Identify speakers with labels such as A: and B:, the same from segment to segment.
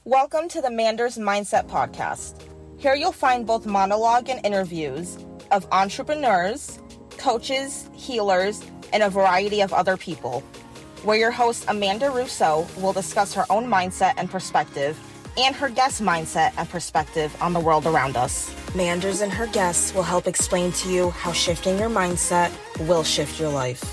A: Welcome to the Manders Mindset podcast. Here you'll find both monologue and interviews of entrepreneurs, coaches, healers, and a variety of other people, where your host Amanda Russo will discuss her own mindset and perspective and her guest mindset and perspective on the world around us. Manders and her guests will help explain to you how shifting your mindset will shift your life.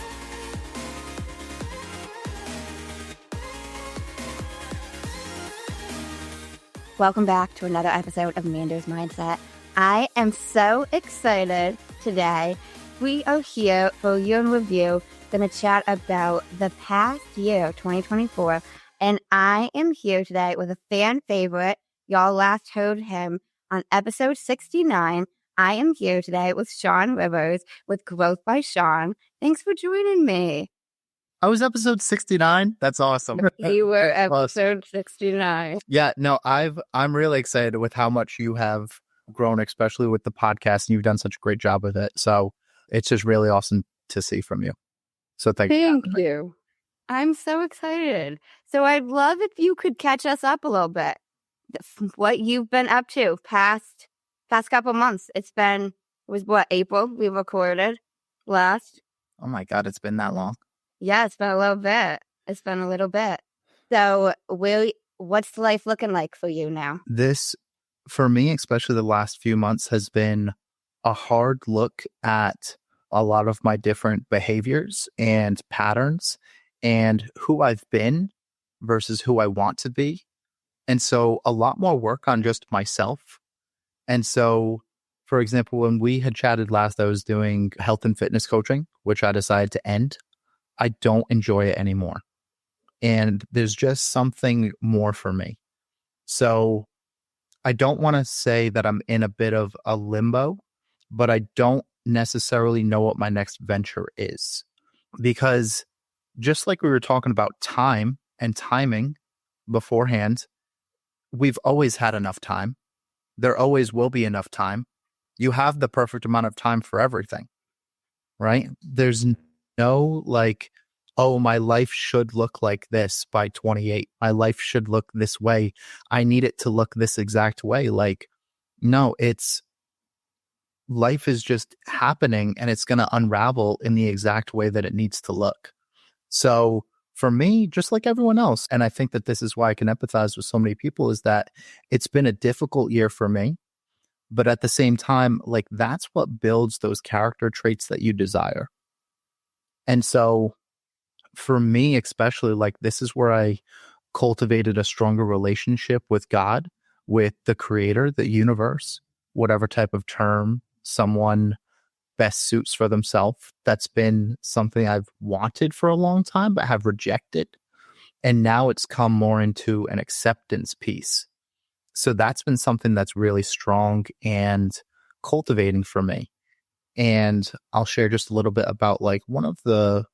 B: Welcome back to another episode of Manders Mindset. I am so excited today. We are here for a year in review, going to chat about the past year, 2024. And I am here today with a fan favorite. Y'all last heard him on episode 69. I am here today with Shawn Rivers with Growth by Shawn. Thanks for joining me.
C: I was episode 69. That's awesome.
B: You were episode 69.
C: Yeah, no, I'm really excited with how much you have grown, especially with the podcast, and you've done such a great job with it. So it's just really awesome to see from you. So thank
B: you. I'm so excited. So I'd love if you could catch us up a little bit. What you've been up to past couple months. It was April we recorded last.
C: Oh my God, it's been that long.
B: Yeah, it's been a little bit. So what's life looking like for you now?
C: This, for me, especially the last few months, has been a hard look at a lot of my different behaviors and patterns and who I've been versus who I want to be. And so a lot more work on just myself. And so, for example, when we had chatted last, I was doing health and fitness coaching, which I decided to end. I don't enjoy it anymore. And there's just something more for me. So I don't want to say that I'm in a bit of a limbo, but I don't necessarily know what my next venture is. Because just like we were talking about time and timing beforehand, we've always had enough time. There always will be enough time. You have the perfect amount of time for everything, right? There's no oh, my life should look like this by 28. My life should look this way. I need it to look this exact way. No, life is just happening and it's going to unravel in the exact way that it needs to look. So for me, just like everyone else, and I think that this is why I can empathize with so many people, is that it's been a difficult year for me. But at the same time, that's what builds those character traits that you desire. And so for me, especially, this is where I cultivated a stronger relationship with God, with the creator, the universe, whatever type of term someone best suits for themselves. That's been something I've wanted for a long time, but have rejected. And now it's come more into an acceptance piece. So that's been something that's really strong and cultivating for me. And I'll share just a little bit about one of the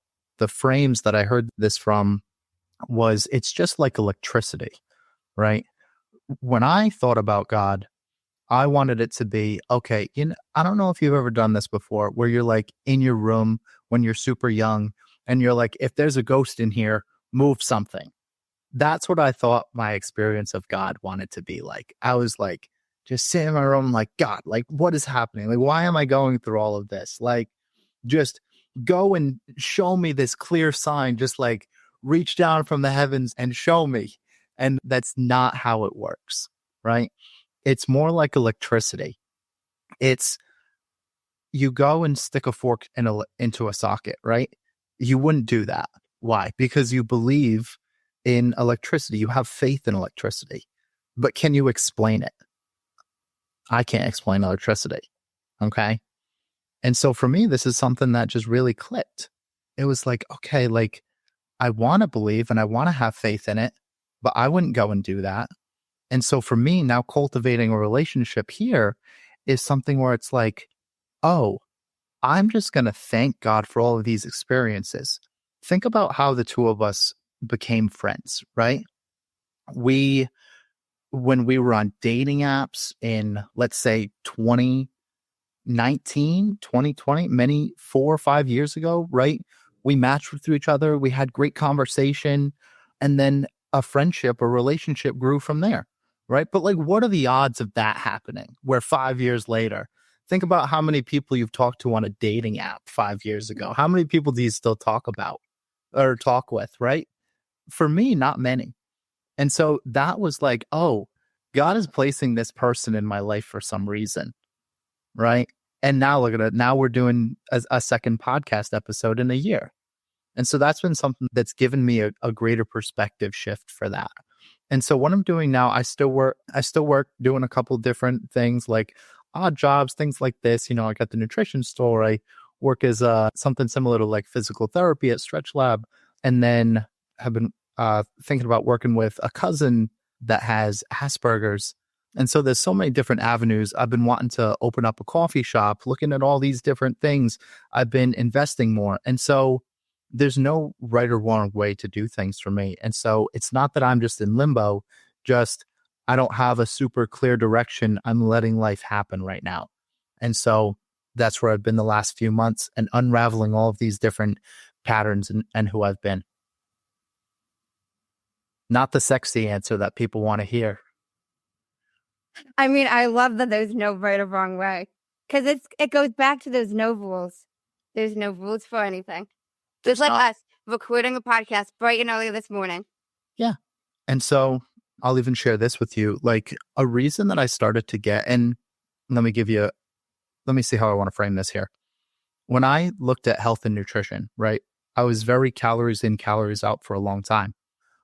C: frames that I heard this from was, it's just like electricity, right? When I thought about God, I wanted it to be, okay, I don't know if you've ever done this before, where you're in your room when you're super young and you're if there's a ghost in here, move something. That's what I thought my experience of God wanted to be like. I was just sitting in my room God, what is happening? Why am I going through all of this? Just go and show me this clear sign, just reach down from the heavens and show me. And that's not how it works, right? It's more like electricity. It's, you go and stick a fork into a socket, right? You wouldn't do that. Why? Because you believe in electricity. You have faith in electricity. But can you explain it? I can't explain electricity. Okay. And so for me, this is something that just really clicked. It was okay, I want to believe and I want to have faith in it, but I wouldn't go and do that. And so for me, now cultivating a relationship here is something where it's oh, I'm just going to thank God for all of these experiences. Think about how the two of us became friends, right? When we were on dating apps in, let's say, 2019, 2020, 4 or 5 years ago, right? We matched with each other. We had great conversation. And then a friendship or relationship grew from there, right? But like, what are the odds of that happening? Where 5 years later, think about how many people you've talked to on a dating app 5 years ago. How many people do you still talk about or talk with, right? For me, not many. And so that was like, oh, God is placing this person in my life for some reason, right? And now look at it. Now we're doing a second podcast episode in a year. And so that's been something that's given me a greater perspective shift for that. And so what I'm doing now, I still work doing a couple different things like odd jobs, things like this. I got the nutrition store. I work as something similar to like physical therapy at Stretch Lab. And then have been thinking about working with a cousin that has Asperger's. And so there's so many different avenues. I've been wanting to open up a coffee shop, looking at all these different things. I've been investing more. And so there's no right or wrong way to do things for me. And so it's not that I'm just in limbo, just I don't have a super clear direction. I'm letting life happen right now. And so that's where I've been the last few months and unraveling all of these different patterns and who I've been. Not the sexy answer that people want to hear.
B: I mean, I love that there's no right or wrong way, because it goes back to those no rules. There's no rules for anything. Just like us recording a podcast bright and early this morning.
C: Yeah. And so I'll even share this with you. Like a reason that I started to get, and let me see how I want to frame this here. When I looked at health and nutrition, right, I was very calories in, calories out for a long time.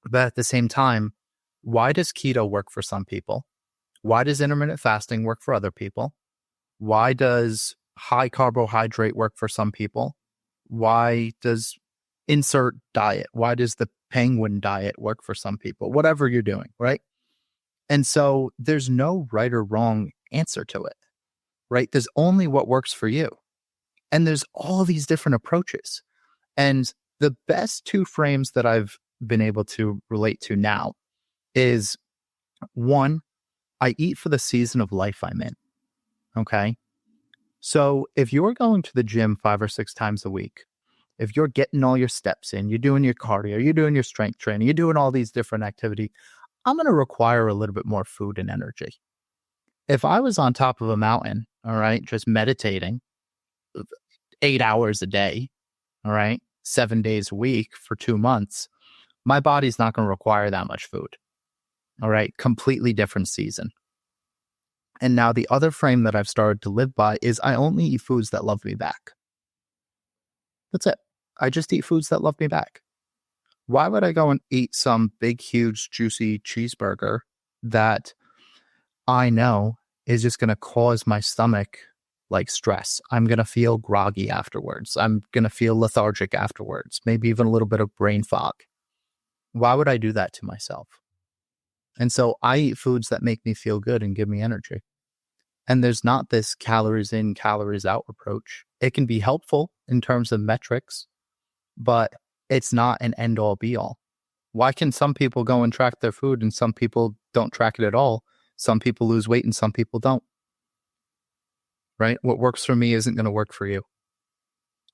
C: But at the same time, why does keto work for some people? Why does intermittent fasting work for other people? Why does high carbohydrate work for some people? Why does insert diet? Why does the penguin diet work for some people? Whatever you're doing, right? And so there's no right or wrong answer to it, right? There's only what works for you. And there's all these different approaches. And the best two frames that I've been able to relate to now is one, I eat for the season of life I'm in. Okay. So if you're going to the gym 5 or 6 times a week, if you're getting all your steps in, you're doing your cardio, you're doing your strength training, you're doing all these different activities, I'm going to require a little bit more food and energy. If I was on top of a mountain, all right, just meditating 8 hours a day, all right, 7 days a week for 2 months, my body's not going to require that much food. All right, completely different season. And now the other frame that I've started to live by is I only eat foods that love me back. That's it. I just eat foods that love me back. Why would I go and eat some big, huge, juicy cheeseburger that I know is just going to cause my stomach like stress? I'm going to feel groggy afterwards. I'm going to feel lethargic afterwards, maybe even a little bit of brain fog. Why would I do that to myself? And so I eat foods that make me feel good and give me energy. And there's not this calories in, calories out approach. It can be helpful in terms of metrics, but it's not an end all be all. Why can some people go and track their food and some people don't track it at all? Some people lose weight and some people don't. Right? What works for me isn't going to work for you.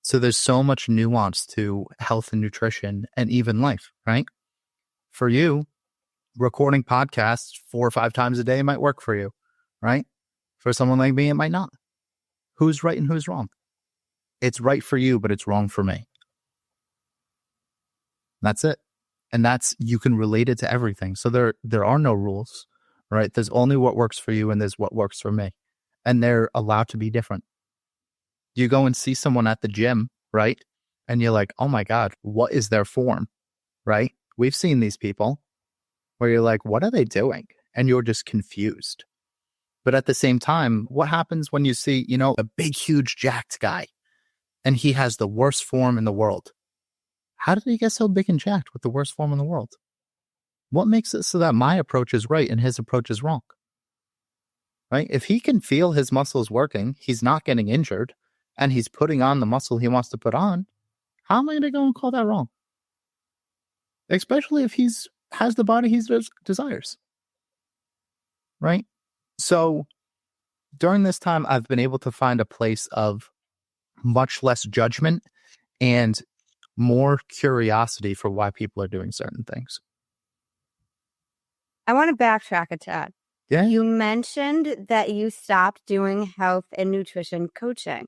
C: So there's so much nuance to health and nutrition and even life, right? For you, recording podcasts 4 or 5 times a day might work for you, right? For someone like me, it might not. Who's right and who's wrong? It's right for you, but it's wrong for me. That's it. And you can relate it to everything. So there are no rules, right? There's only what works for you and there's what works for me. And they're allowed to be different. You go and see someone at the gym, right? And you're like, oh my God, what is their form, right? We've seen these people where you're like, what are they doing? And you're just confused. But at the same time, what happens when you see, a big, huge jacked guy and he has the worst form in the world? How did he get so big and jacked with the worst form in the world? What makes it so that my approach is right and his approach is wrong? Right? If he can feel his muscles working, he's not getting injured, and he's putting on the muscle he wants to put on, how am I going to go and call that wrong? Especially if has the body he desires. Right? So during this time, I've been able to find a place of much less judgment and more curiosity for why people are doing certain things.
B: I want to backtrack a tad.
C: Yeah.
B: You mentioned that you stopped doing health and nutrition coaching.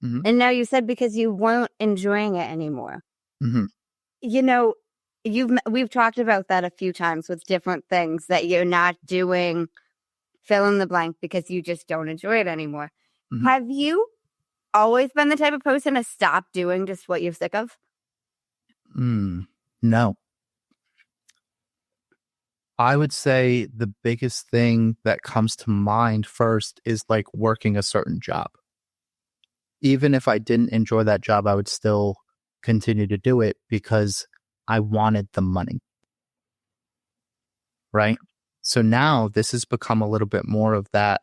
C: Mm-hmm.
B: And now you said because you weren't enjoying it anymore.
C: Mm-hmm.
B: You know, we've talked about that a few times with different things that you're not doing fill in the blank because you just don't enjoy it anymore.
C: Mm-hmm.
B: Have you always been the type of person to stop doing just what you're sick of?
C: No. I would say the biggest thing that comes to mind first is like working a certain job. Even if I didn't enjoy that job, I would still continue to do it because I wanted the money. Right? So now this has become a little bit more of that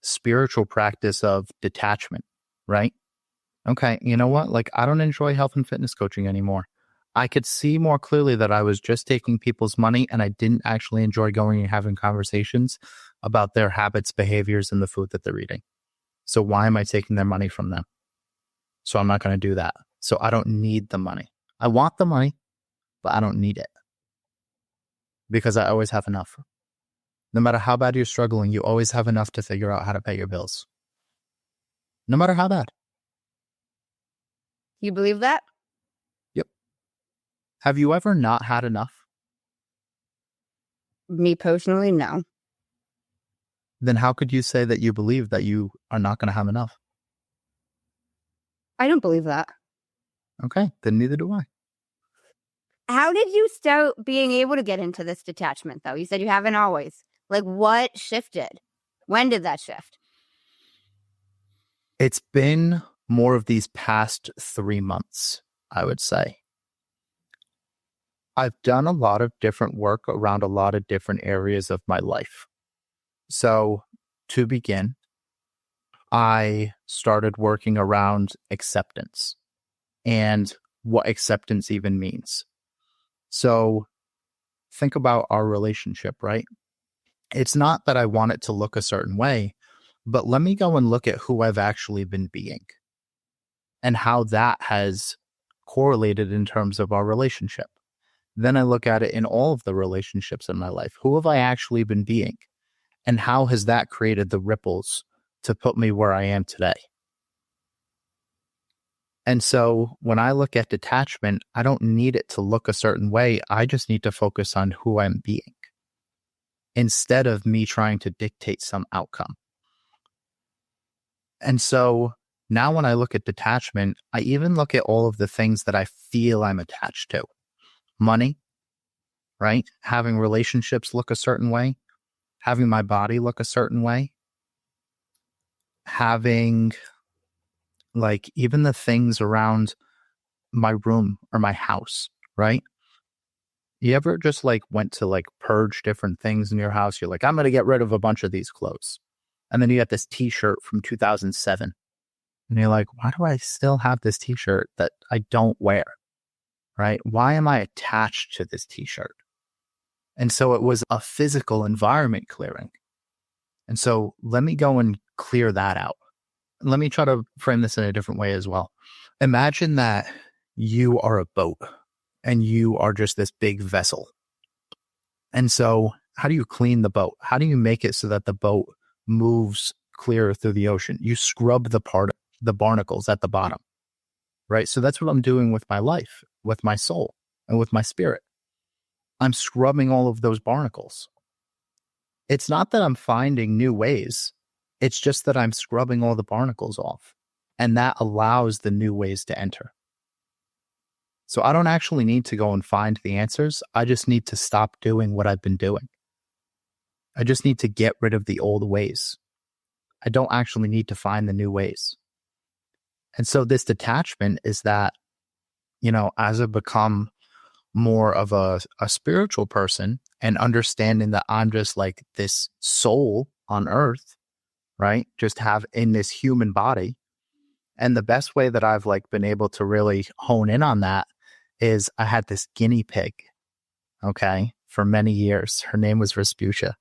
C: spiritual practice of detachment, right? Okay, you know what? Like, I don't enjoy health and fitness coaching anymore. I could see more clearly that I was just taking people's money and I didn't actually enjoy going and having conversations about their habits, behaviors, and the food that they're eating. So why am I taking their money from them? So I'm not going to do that. So I don't need the money. I want the money, but I don't need it because I always have enough. No matter how bad you're struggling, you always have enough to figure out how to pay your bills. No matter how bad.
B: You believe that?
C: Yep. Have you ever not had enough?
B: Me personally, no.
C: Then how could you say that you believe that you are not going to have enough?
B: I don't believe that.
C: Okay, then neither do I.
B: How did you start being able to get into this detachment, though? You said you haven't always. Like, what shifted? When did that shift?
C: It's been more of these past 3 months, I would say. I've done a lot of different work around a lot of different areas of my life. So, to begin, I started working around acceptance and what acceptance even means. So, think about our relationship, right? It's not that I want it to look a certain way, but let me go and look at who I've actually been being and how that has correlated in terms of our relationship. Then I look at it in all of the relationships in my life. Who have I actually been being? And how has that created the ripples to put me where I am today? And so when I look at detachment, I don't need it to look a certain way. I just need to focus on who I'm being instead of me trying to dictate some outcome. And so now when I look at detachment, I even look at all of the things that I feel I'm attached to. Money, right? Having relationships look a certain way, having my body look a certain way, having like even the things around my room or my house, right? You ever just like went to like purge different things in your house? You're like, I'm going to get rid of a bunch of these clothes. And then you got this t-shirt from 2007. And you're like, why do I still have this t-shirt that I don't wear? Right? Why am I attached to this t-shirt? And so it was a physical environment clearing. And so let me go and clear that out. Let me try to frame this in a different way as well. Imagine that you are a boat and you are just this big vessel. And so how do you clean the boat? How do you make it so that the boat moves clear through the ocean? You scrub the barnacles at the bottom, right? So that's what I'm doing with my life, with my soul, and with my spirit. I'm scrubbing all of those barnacles. It's not that I'm finding new ways. It's just that I'm scrubbing all the barnacles off. And that allows the new ways to enter. So I don't actually need to go and find the answers. I just need to stop doing what I've been doing. I just need to get rid of the old ways. I don't actually need to find the new ways. And so this detachment is that, as I become more of a spiritual person and understanding that I'm just like this soul on earth, right? Just have in this human body. And the best way that I've like been able to really hone in on that is I had this guinea pig, okay, for many years. Her name was Respucia,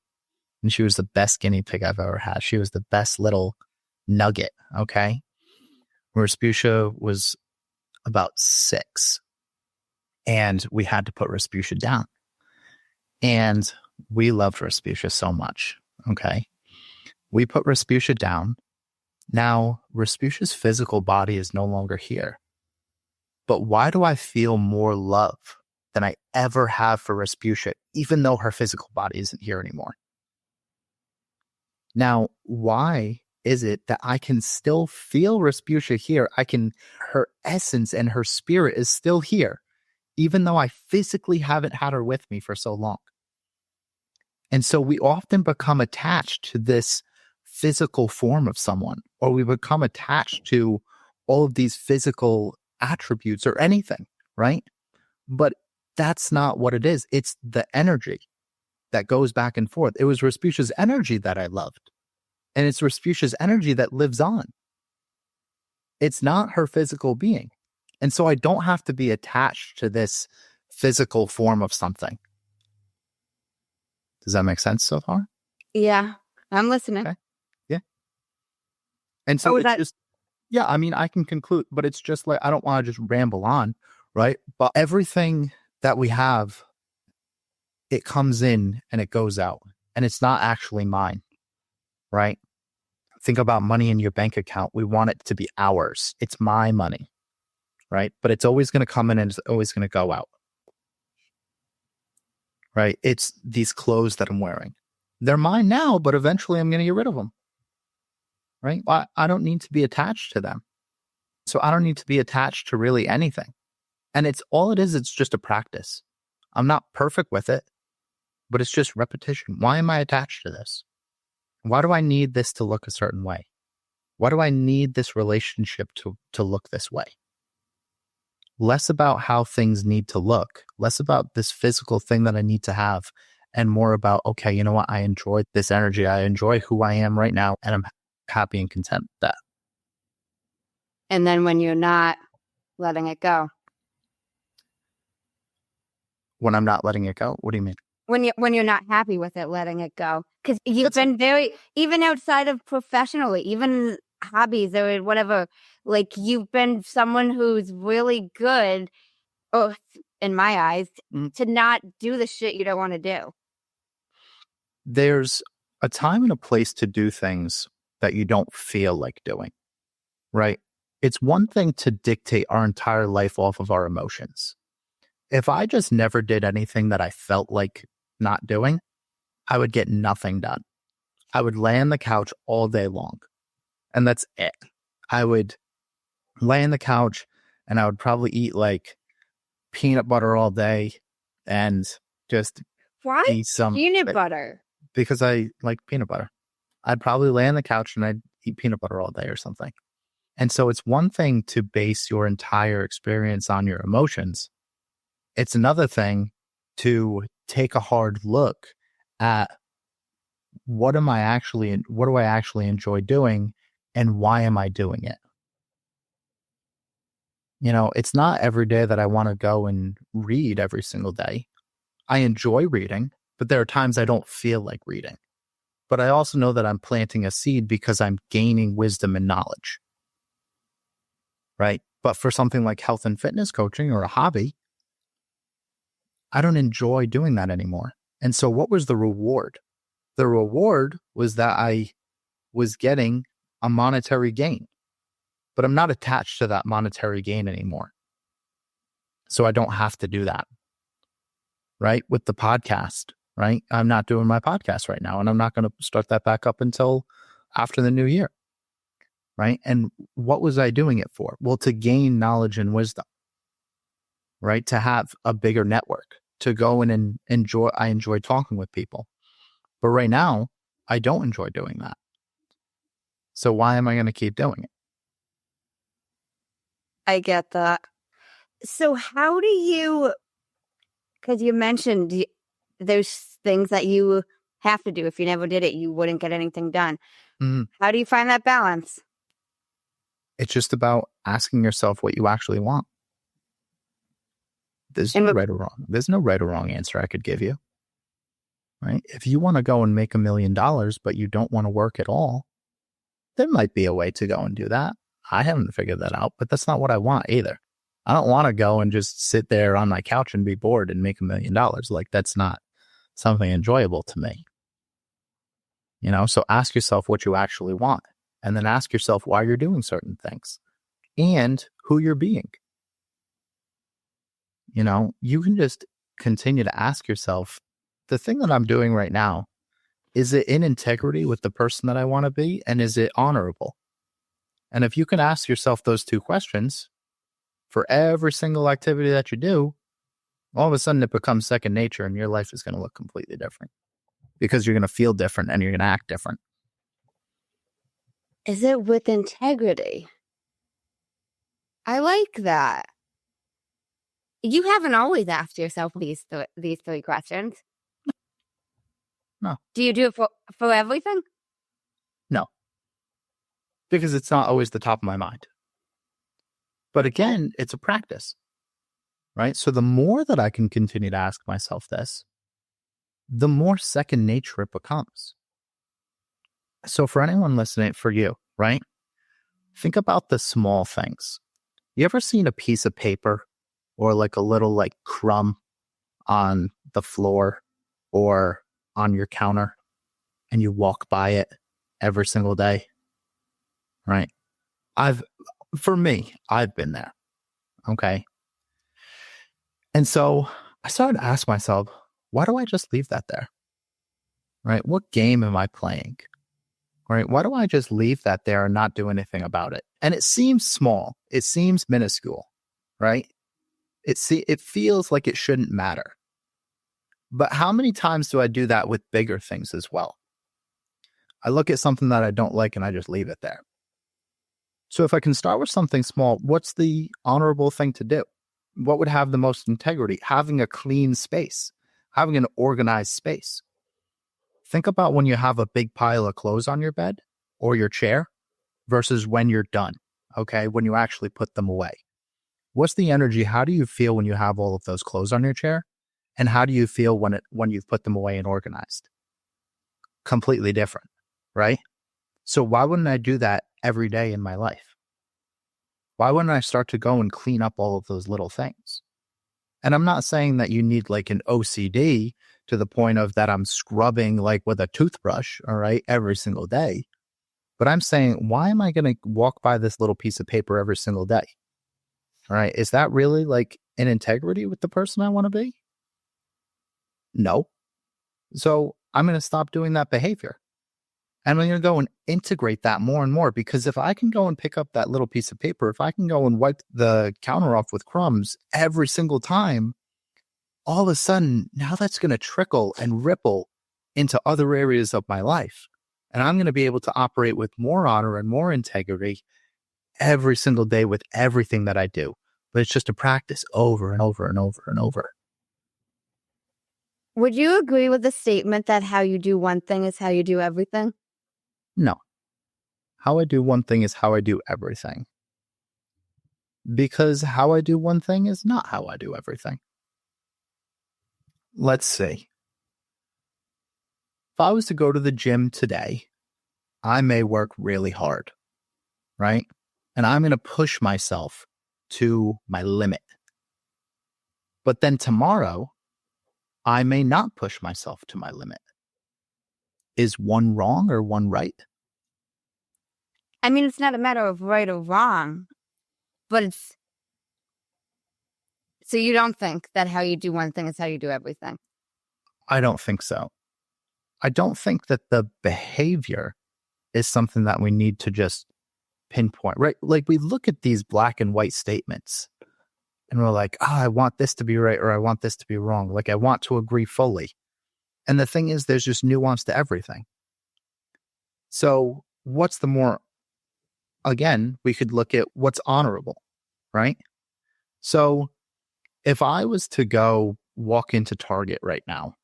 C: and she was the best guinea pig I've ever had. She was the best little nugget, okay? Respucia was about 6, and we had to put Respucia down. And we loved Respucia so much. Okay. We put Respucia down. Now, Respucia's physical body is no longer here. But why do I feel more love than I ever have for Respucia, even though her physical body isn't here anymore? Now, why is it that I can still feel Respucia here? Her essence and her spirit is still here, even though I physically haven't had her with me for so long. And so we often become attached to this physical form of someone, or we become attached to all of these physical attributes or anything, right? But that's not what it is. It's the energy that goes back and forth. It was Respucia's energy that I loved. And it's Respucia's energy that lives on. It's not her physical being. And so I don't have to be attached to this physical form of something. Does that make sense so far?
B: Yeah, I'm listening.
C: Okay. Yeah. And so I mean, I can conclude, but it's just like, I don't want to just ramble on, right? But everything that we have, it comes in and it goes out, and it's not actually mine, right? Think about money in your bank account. We want it to be ours. It's my money, right? But it's always going to come in and it's always going to go out, right? It's these clothes that I'm wearing. They're mine now, but eventually I'm going to get rid of them, right? I don't need to be attached to them. So I don't need to be attached to really anything. And it's just a practice. I'm not perfect with it, but it's just repetition. Why am I attached to this? Why do I need this to look a certain way? Why do I need this relationship to look this way? Less about how things need to look, less about this physical thing that I need to have, and more about, okay, you know what? I enjoy this energy. I enjoy who I am right now, and I'm happy and content with that.
B: And then when you're not letting it go.
C: When I'm not letting it go? What do you mean?
B: When you're not happy with it, letting it go. Because you've been even outside of professionally, even hobbies or whatever, like you've been someone who's really good, in my eyes, to not do the shit you don't want to do.
C: There's a time and a place to do things that you don't feel like doing, right? It's one thing to dictate our entire life off of our emotions. If I just never did anything that I felt like not doing, I would get nothing done. I would lay on the couch all day long, and that's it. I would lay on the couch and I would probably eat like peanut butter all day and just eat some
B: peanut butter.
C: Because I like peanut butter. I'd probably lay on the couch and I'd eat peanut butter all day or something. And so it's one thing to base your entire experience on your emotions. It's another thing to take a hard look at what do I actually enjoy doing and why am I doing it? You know, it's not every day that I want to go and read every single day. I enjoy reading, but there are times I don't feel like reading. But I also know that I'm planting a seed because I'm gaining wisdom and knowledge. Right? But for something like health and fitness coaching or a hobby, I don't enjoy doing that anymore. And so what was the reward? The reward was that I was getting a monetary gain, but I'm not attached to that monetary gain anymore. So I don't have to do that. Right? With the podcast, right? I'm not doing my podcast right now, and I'm not going to start that back up until after the new year. Right? And what was I doing it for? Well, to gain knowledge and wisdom, right? To have a bigger network, to go in and I enjoy talking with people. But right now, I don't enjoy doing that. So why am I going to keep doing it?
B: I get that. So how do you, because you mentioned there's things that you have to do. If you never did it, you wouldn't get anything done. Mm-hmm. How do you find that balance?
C: It's just about asking yourself what you actually want. There's no right or wrong. There's no right or wrong answer I could give you. Right? If you want to go and make $1 million, but you don't want to work at all, there might be a way to go and do that. I haven't figured that out, but that's not what I want either. I don't want to go and just sit there on my couch and be bored and make $1 million. Like that's not something enjoyable to me. So ask yourself what you actually want, and then ask yourself why you're doing certain things and who you're being. You can just continue to ask yourself, the thing that I'm doing right now, is it in integrity with the person that I want to be? And is it honorable? And if you can ask yourself those two questions for every single activity that you do, all of a sudden it becomes second nature and your life is going to look completely different because you're going to feel different and you're going to act different.
B: Is it with integrity? I like that. You haven't always asked yourself these three questions.
C: No.
B: Do you do it for everything?
C: No. Because it's not always the top of my mind. But again, it's a practice, right? So the more that I can continue to ask myself this, the more second nature it becomes. So for anyone listening, for you, right? Think about the small things. You ever seen a piece of paper or like a little crumb on the floor or on your counter and you walk by it every single day, right? I've been there. Okay. And so I started to ask myself, why do I just leave that there? Right? What game am I playing? Right? Why do I just leave that there and not do anything about it? And it seems small. It seems minuscule, right? It feels like it shouldn't matter. But how many times do I do that with bigger things as well? I look at something that I don't like and I just leave it there. So if I can start with something small, what's the honorable thing to do? What would have the most integrity? Having a clean space, having an organized space. Think about when you have a big pile of clothes on your bed or your chair versus when you're done, okay? When you actually put them away. What's the energy? How do you feel when you have all of those clothes on your chair? And how do you feel when you've put them away and organized? Completely different, right? So why wouldn't I do that every day in my life? Why wouldn't I start to go and clean up all of those little things? And I'm not saying that you need an OCD to the point of that I'm scrubbing with a toothbrush, all right, every single day. But I'm saying, why am I going to walk by this little piece of paper every single day? All right. Is that really in integrity with the person I want to be? No. So I'm going to stop doing that behavior. And I'm going to go and integrate that more and more, because if I can go and pick up that little piece of paper, if I can go and wipe the counter off with crumbs every single time, all of a sudden, now that's going to trickle and ripple into other areas of my life. And I'm going to be able to operate with more honor and more integrity every single day with everything that I do. But it's just a practice over and over and over and over.
B: Would you agree with the statement that how you do one thing is how you do everything?
C: No. How I do one thing is how I do everything. Because how I do one thing is not how I do everything. Let's see. If I was to go to the gym today, I may work really hard, right? And I'm going to push myself to my limit. But then tomorrow, I may not push myself to my limit. Is one wrong or one right?
B: I mean, it's not a matter of right or wrong, but it's... So you don't think that how you do one thing is how you do everything?
C: I don't think so. I don't think that the behavior is something that we need to just pinpoint, right? We look at these black and white statements and we're like, I want this to be right or I want this to be wrong. I want to agree fully. And the thing is, there's just nuance to everything. So what's the more, again, we could look at what's honorable, right? So if I was to go walk into Target right now,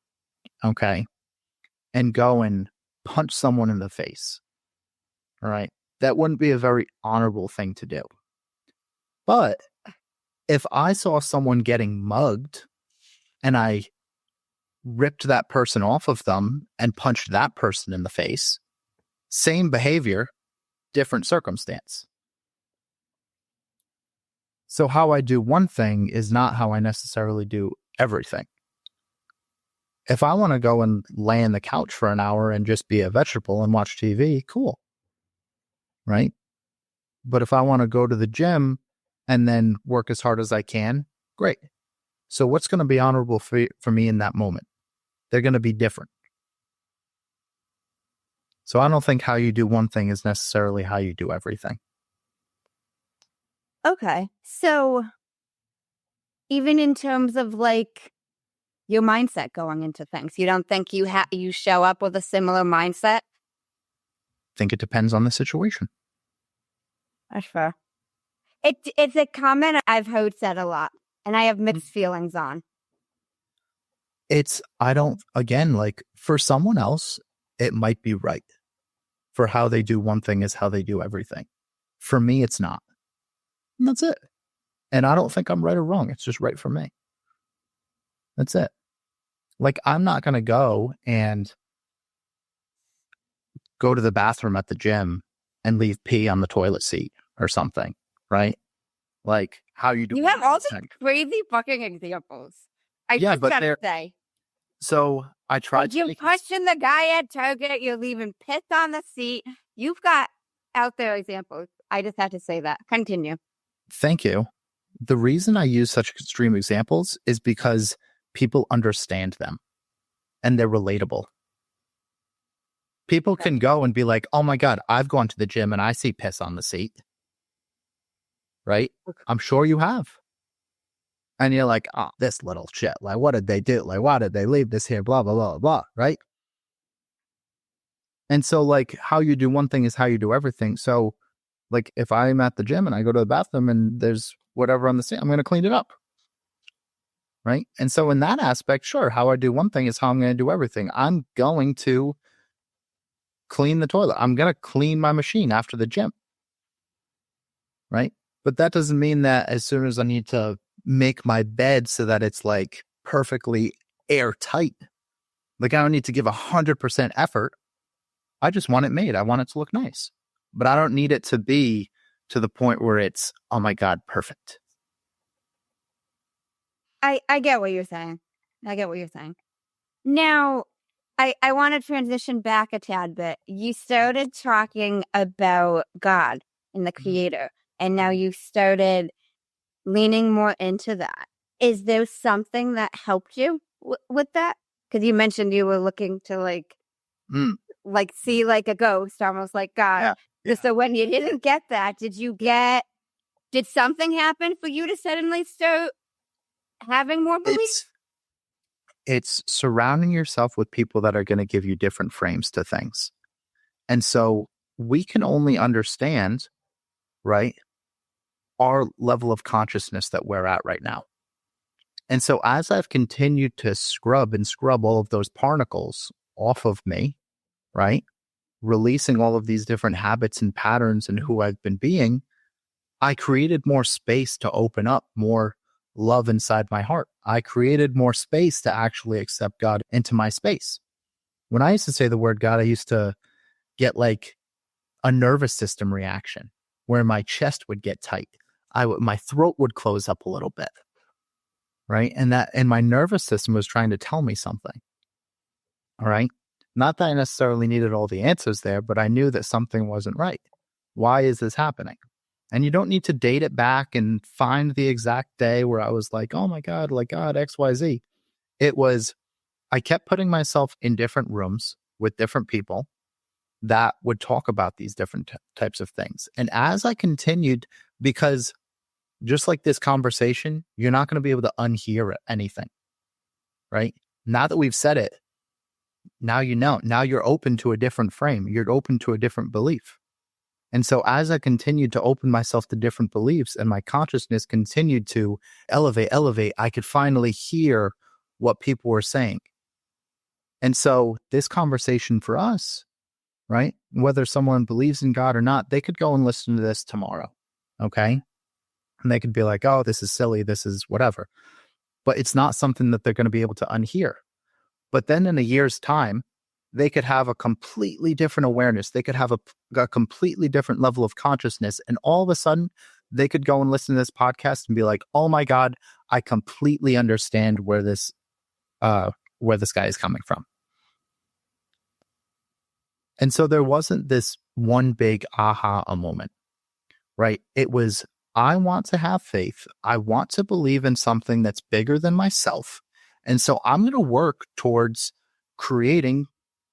C: okay, and go and punch someone in the face, all right, that wouldn't be a very honorable thing to do. But if I saw someone getting mugged and I ripped that person off of them and punched that person in the face, same behavior, different circumstance. So how I do one thing is not how I necessarily do everything. If I want to go and lay on the couch for an hour and just be a vegetable and watch TV, cool. Right? But if I want to go to the gym and then work as hard as I can, great. So what's going to be honorable for me in that moment? They're going to be different. So I don't think how you do one thing is necessarily how you do everything.
B: Okay. So even in terms of like your mindset going into things, you don't think you show up with a similar mindset?
C: I think it depends on the situation.
B: That's fair. It's a comment I've heard said a lot, and I have mixed feelings on.
C: Like for someone else, it might be right. For how they do one thing is how they do everything. For me, it's not. And that's it. And I don't think I'm right or wrong. It's just right for me. That's it. Like, I'm not going to go to the bathroom at the gym and leave pee on the toilet seat or something, right? Like, how you do.
B: You have all these crazy fucking examples. I just gotta say.
C: So I tried
B: to. You're pushing the guy at Target. You're leaving piss on the seat. You've got out there examples. I just had to say that. Continue.
C: Thank you. The reason I use such extreme examples is because people understand them and they're relatable. People can go and be like, oh my God, I've gone to the gym and I see piss on the seat. Right? I'm sure you have. And you're like, oh, this little shit. Like, what did they do? Like, why did they leave this here? Blah, blah, blah, blah. Right? And so, like, how you do one thing is how you do everything. So, like, if I'm at the gym and I go to the bathroom and there's whatever on the sink, I'm going to clean it up. Right? And so, in that aspect, sure, how I do one thing is how I'm going to do everything. I'm going to clean the toilet. I'm going to clean my machine after the gym. Right? But that doesn't mean that as soon as I need to make my bed so that it's like perfectly airtight, like I don't need to give 100% effort. I just want it made. I want it to look nice, but I don't need it to be to the point where it's, oh my God, perfect.
B: I get what you're saying. Now, I want to transition back a tad bit. You started talking about God and the Creator, and now you started leaning more into that. Is there something that helped you with that? Because you mentioned you were looking to like see like a ghost, almost like God. Yeah. So when you didn't get that, did something happen for you to suddenly start having more belief?
C: It's surrounding yourself with people that are going to give you different frames to things. And so we can only understand, right, our level of consciousness that we're at right now. And so as I've continued to scrub all of those particles off of me, right, releasing all of these different habits and patterns and who I've been being, I created more space to open up more love inside my heart. I created more space to actually accept God into my space. When I used to say the word God, I used to get like a nervous system reaction where my chest would get tight. My throat would close up a little bit, right? And my nervous system was trying to tell me something. All right. Not that I necessarily needed all the answers there, but I knew that something wasn't right. Why is this happening? And you don't need to date it back and find the exact day where I was like, oh my God, like God, XYZ. It was, I kept putting myself in different rooms with different people that would talk about these different types of things. And as I continued, because just like this conversation, you're not going to be able to unhear anything, right? Now that we've said it, now you know. Now you're open to a different frame. You're open to a different belief. And so as I continued to open myself to different beliefs and my consciousness continued to elevate, I could finally hear what people were saying. And so this conversation for us, right, whether someone believes in God or not, they could go and listen to this tomorrow, okay? And they could be like, oh, this is silly, this is whatever. But it's not something that they're going to be able to unhear. But then in a year's time, they could have a completely different awareness. They could have a completely different level of consciousness. And all of a sudden, they could go and listen to this podcast and be like, oh my God, I completely understand where this where this guy is coming from. And so there wasn't this one big aha moment, right? It was, I want to have faith. I want to believe in something that's bigger than myself. And so I'm going to work towards creating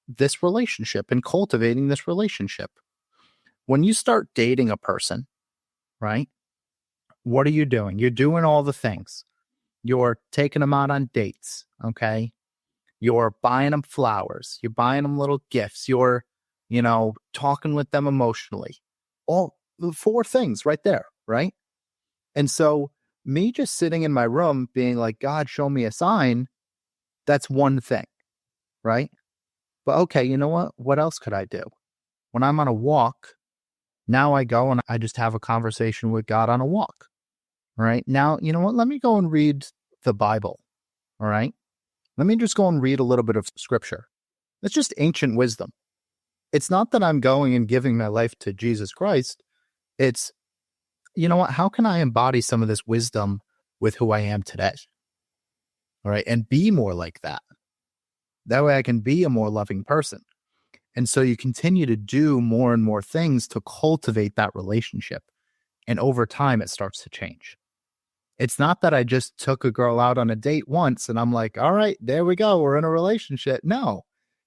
C: this relationship and cultivating this relationship. When you start dating a person, right? What are you doing? You're doing all the things. You're taking them out on dates, okay? You're buying them flowers. You're buying them little gifts. You're, talking with them emotionally. All the 4 things right there, right? And so me just sitting in my room being like, God, show me a sign, that's one thing, right? But okay, you know what? What else could I do? When I'm on a walk, now I go and I just have a conversation with God on a walk, right? Now, you know what? Let me go and read the Bible, all right? Let me just go and read a little bit of scripture. It's just ancient wisdom. It's not that I'm going and giving my life to Jesus Christ. It's, you know what? How can I embody some of this wisdom with who I am today? All right. And be more like that. That way I can be a more loving person. And so you continue to do more and more things to cultivate that relationship. And over time, it starts to change. It's not that I just took a girl out on a date once and I'm like, all right, there we go. We're in a relationship. No,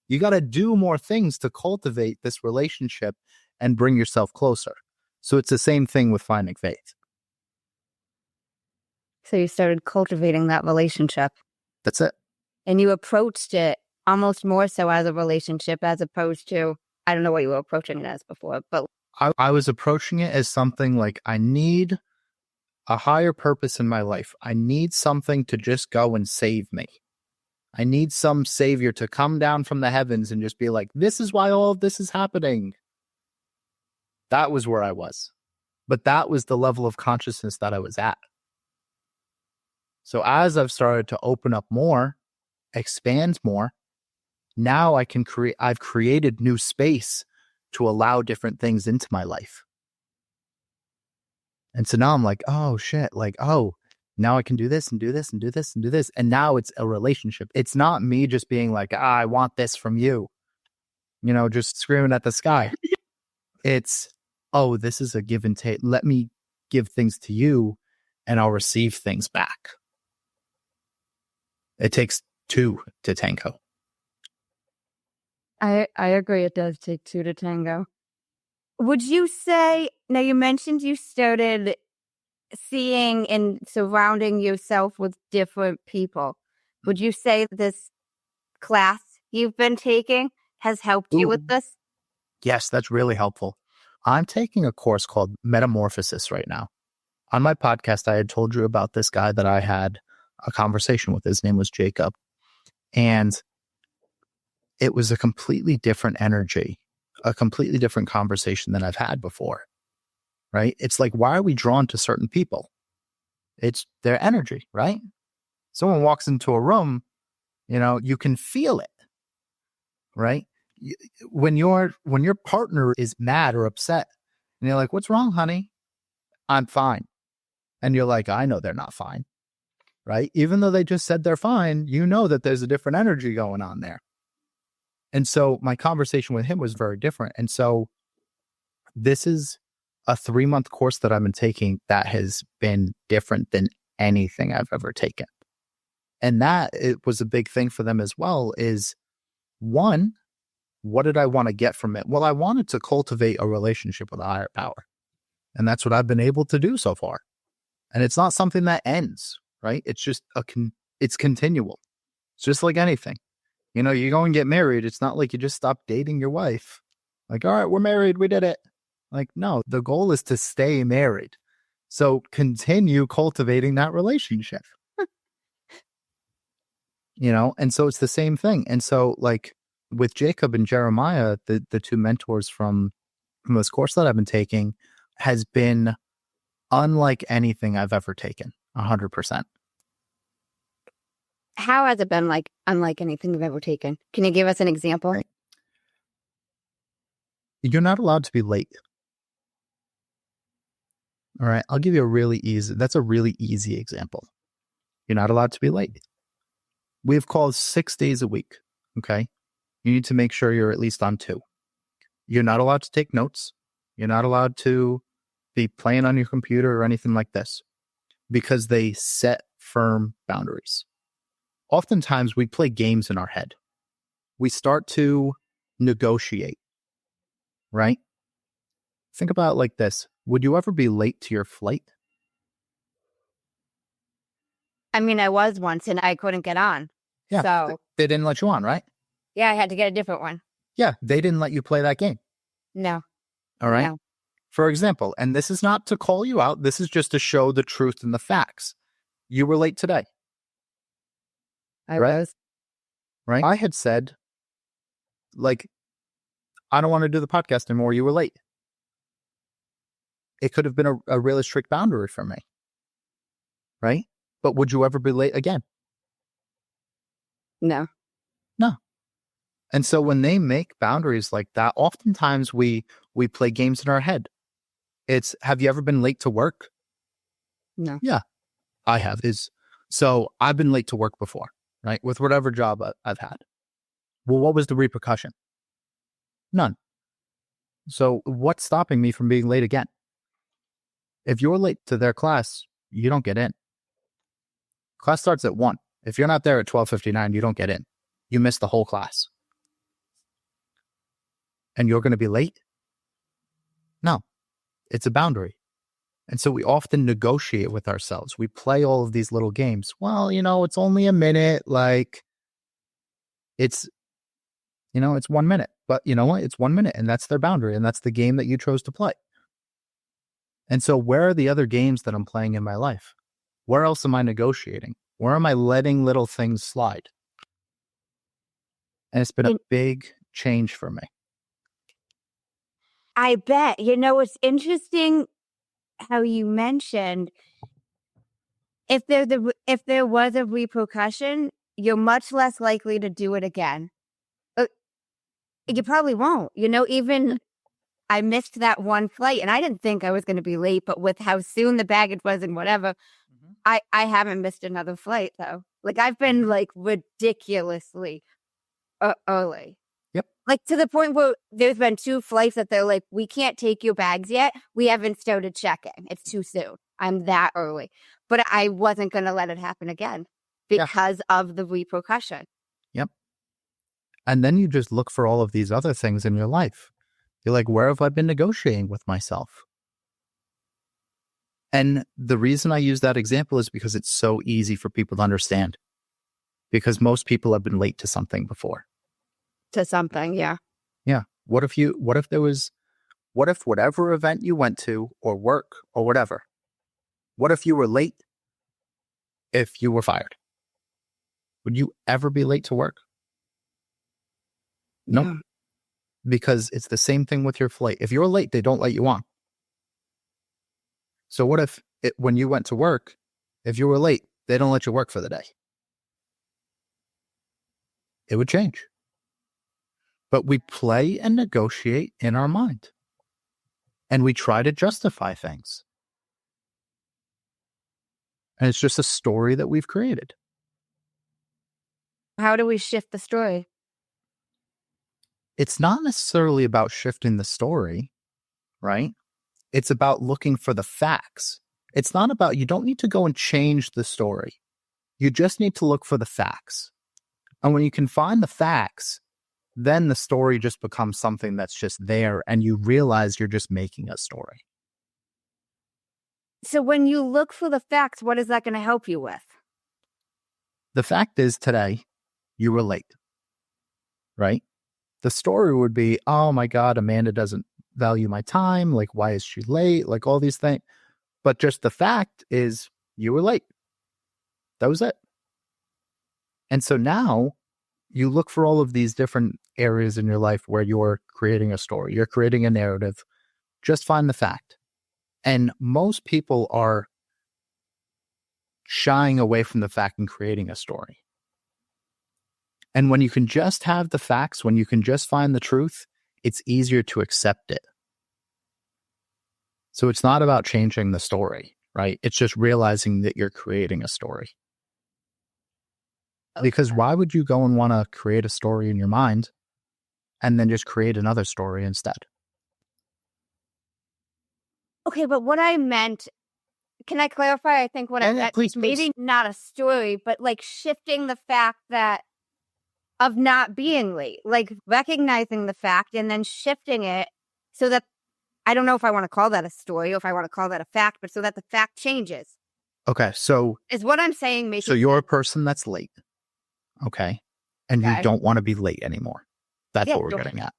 C: you got to do more things to cultivate this relationship and bring yourself closer. So it's the same thing with finding faith.
B: So you started cultivating that relationship.
C: That's it.
B: And you approached it almost more so as a relationship as opposed to, I don't know what you were approaching it as before, but
C: I was approaching it as something like, I need a higher purpose in my life. I need something to just go and save me. I need some savior to come down from the heavens and just be like, this is why all of this is happening. That was where I was. But that was the level of consciousness that I was at. So as I've started to open up more, expand more, now I can I've created new space to allow different things into my life. And so now I'm like, oh shit, now I can do this and do this and do this and do this. And now it's a relationship. It's not me just being like, I want this from you, just screaming at the sky. It's, oh, this is a give and take. Let me give things to you and I'll receive things back. It takes 2 to tango.
B: I agree. It does take 2 to tango. Would you say, now you mentioned you started seeing and surrounding yourself with different people. Would you say this class you've been taking has helped you with this?
C: Yes, that's really helpful. I'm taking a course called Metamorphosis right now. On my podcast, I had told you about this guy that I had a conversation with. His name was Jacob. And it was a completely different energy, a completely different conversation than I've had before, right? It's like, why are we drawn to certain people? It's their energy, right? Someone walks into a room, you can feel it, right? When your partner is mad or upset and you're like, what's wrong, honey? I'm fine. And you're like, I know they're not fine, right? Even though they just said they're fine, you know that there's a different energy going on there. And so my conversation with him was very different. And so this is a 3-month course that I've been taking that has been different than anything I've ever taken. And that it was a big thing for them as well is, one, what did I want to get from it? Well, I wanted to cultivate a relationship with a higher power. And that's what I've been able to do so far. And it's not something that ends, right? It's just it's continual. It's just like anything. You go and get married. It's not like you just stop dating your wife. Like, all right, we're married. We did it. Like, no, the goal is to stay married. So continue cultivating that relationship. And so it's the same thing. And so like with Jacob and Jeremiah, the 2 mentors from this course that I've been taking has been unlike anything I've ever taken, 100%.
B: How has it been unlike anything you've ever taken? Can you give us an example?
C: Right. You're not allowed to be late. All right. I'll give you that's a really easy example. You're not allowed to be late. We have calls 6 days a week. Okay. You need to make sure you're at least on 2. You're not allowed to take notes. You're not allowed to be playing on your computer or anything like this because they set firm boundaries. Oftentimes we play games in our head. We start to negotiate, right? Think about it like this. Would you ever be late to your flight?
B: I mean, I was once and I couldn't get on.
C: Yeah.
B: So,
C: They didn't let you on, right?
B: yeah, I had to get a different one.
C: Yeah. They didn't let you play that game.
B: No.
C: All right.
B: No.
C: For example, and this is not to call you out. This is just to show the truth and the facts. You were late today.
B: I
C: Right?
B: was.
C: Right. I had said, like, I don't want to do the podcast anymore. You were late. It could have been a really strict boundary for me. Right? But would you ever be late again?
B: No.
C: No. And so when they make boundaries like that, oftentimes we play games in our head. It's, have you ever been late to work?
B: No.
C: Yeah, I have. So I've been late to work before, right? With whatever job I've had. Well, what was the repercussion? None. So what's stopping me from being late again? If you're late to their class, you don't get in. Class starts at 1. If you're not there at 12:59, you don't get in. You miss the whole class. And you're going to be late? No, it's a boundary. And so we often negotiate with ourselves. We play all of these little games. Well, it's only a minute. Like, it's 1 minute. But you know what? It's 1 minute, and that's their boundary, and that's the game that you chose to play. And so where are the other games that I'm playing in my life? Where else am I negotiating? Where am I letting little things slide? And it's been a big change for me.
B: I bet. It's interesting how you mentioned if there was a repercussion, you're much less likely to do it again. You probably won't. Even I missed that one flight, and I didn't think I was going to be late, but with how soon the baggage was and whatever, I haven't missed another flight though. Like, I've been like ridiculously early.
C: Yep.
B: Like, to the point where there's been 2 flights that they're like, we can't take your bags yet. We haven't started checking. It's too soon. I'm that early. But I wasn't going to let it happen again because of the repercussion.
C: Yep. And then you just look for all of these other things in your life. You're like, where have I been negotiating with myself? And the reason I use that example is because it's so easy for people to understand. Because most people have been late to something before.
B: To something, yeah.
C: Yeah. What if whatever event you went to or work or whatever, what if you were late if you were fired? Would you ever be late to work? No. Nope. Because it's the same thing with your flight. If you're late, they don't let you on. So what if when you went to work, if you were late, they don't let you work for the day? It would change. But we play and negotiate in our mind. And we try to justify things. And it's just a story that we've created.
B: How do we shift the story?
C: It's not necessarily about shifting the story, right? It's about looking for the facts. It's not about, you don't need to go and change the story. You just need to look for the facts. And when you can find the facts, then the story just becomes something that's just there and you realize you're just making a story.
B: So when you look for the facts, what is that going to help you with?
C: The fact is today, you were late, right? The story would be, oh my God, Amanda doesn't value my time. Like, why is she late? Like all these things. But just the fact is you were late. That was it. And so now you look for all of these different areas in your life where you're creating a story, you're creating a narrative. Just find the fact. And most people are shying away from the fact and creating a story. And when you can just have the facts, when you can just find the truth, it's easier to accept it. So it's not about changing the story, right? It's just realizing that you're creating a story. Because why would you go and want to create a story in your mind and then just create another story instead?
B: Okay, but what I meant, can I clarify? I think what I meant,
C: Please.
B: maybe not a story, but like shifting the fact that of not being late, like recognizing the fact and then shifting it so that, I don't know if I want to call that a story or if I want to call that a fact, but so that the fact changes.
C: Okay, so
B: Is what I'm saying.
C: So you're a person that's late, okay? And you don't want to be late anymore. That's what we're getting at.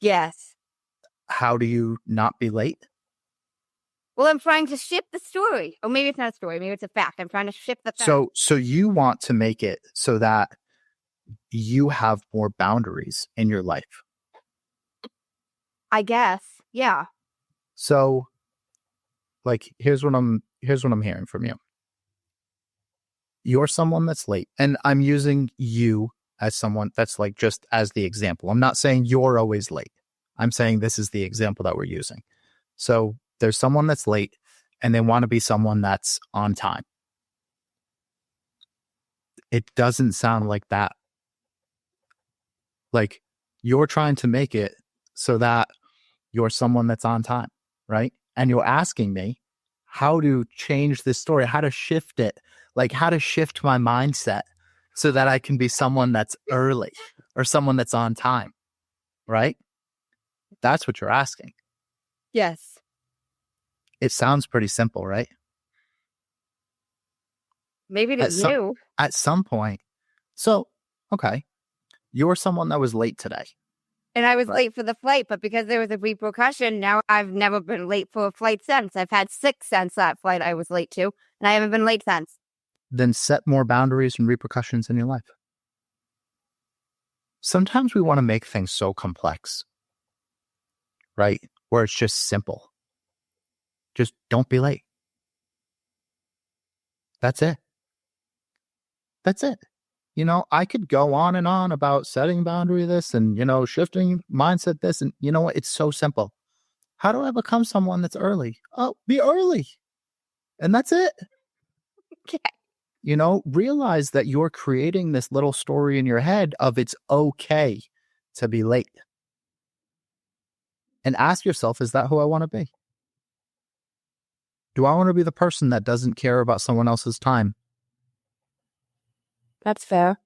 B: Yes.
C: How do you not be late?
B: Well, I'm trying to shift the story. Or maybe it's not a story. Maybe it's a fact. I'm trying to shift the fact.
C: So you want to make it so that you have more boundaries in your life.
B: I guess. Yeah.
C: So like here's what I'm hearing from you. You're someone that's late, and I'm using you as someone that's like just as the example. I'm not saying you're always late. I'm saying this is the example that we're using. So there's someone that's late and they want to be someone that's on time. It doesn't sound like that. Like you're trying to make it so that you're someone that's on time, right? And you're asking me how to change this story, how to shift it, like how to shift my mindset so that I can be someone that's early or someone that's on time, right? That's what you're asking.
B: Yes.
C: It sounds pretty simple, right?
B: Maybe to you.
C: At some point. So, okay. You're someone that was late today.
B: And I was late for the flight, but because there was a repercussion, now I've never been late for a flight since. I've had 6 since that flight I was late to, and I haven't been late since.
C: Then set more boundaries and repercussions in your life. Sometimes we want to make things so complex, right? Where it's just simple. Just don't be late. That's it. That's it. You know, I could go on and on about setting boundary this and, you know, shifting mindset this. And you know what? It's so simple. How do I become someone that's early? Oh, be early. And that's it.
B: Okay.
C: You know, realize that you're creating this little story in your head of it's okay to be late. And ask yourself, is that who I want to be? Do I want to be the person that doesn't care about someone else's time?
B: That's fair.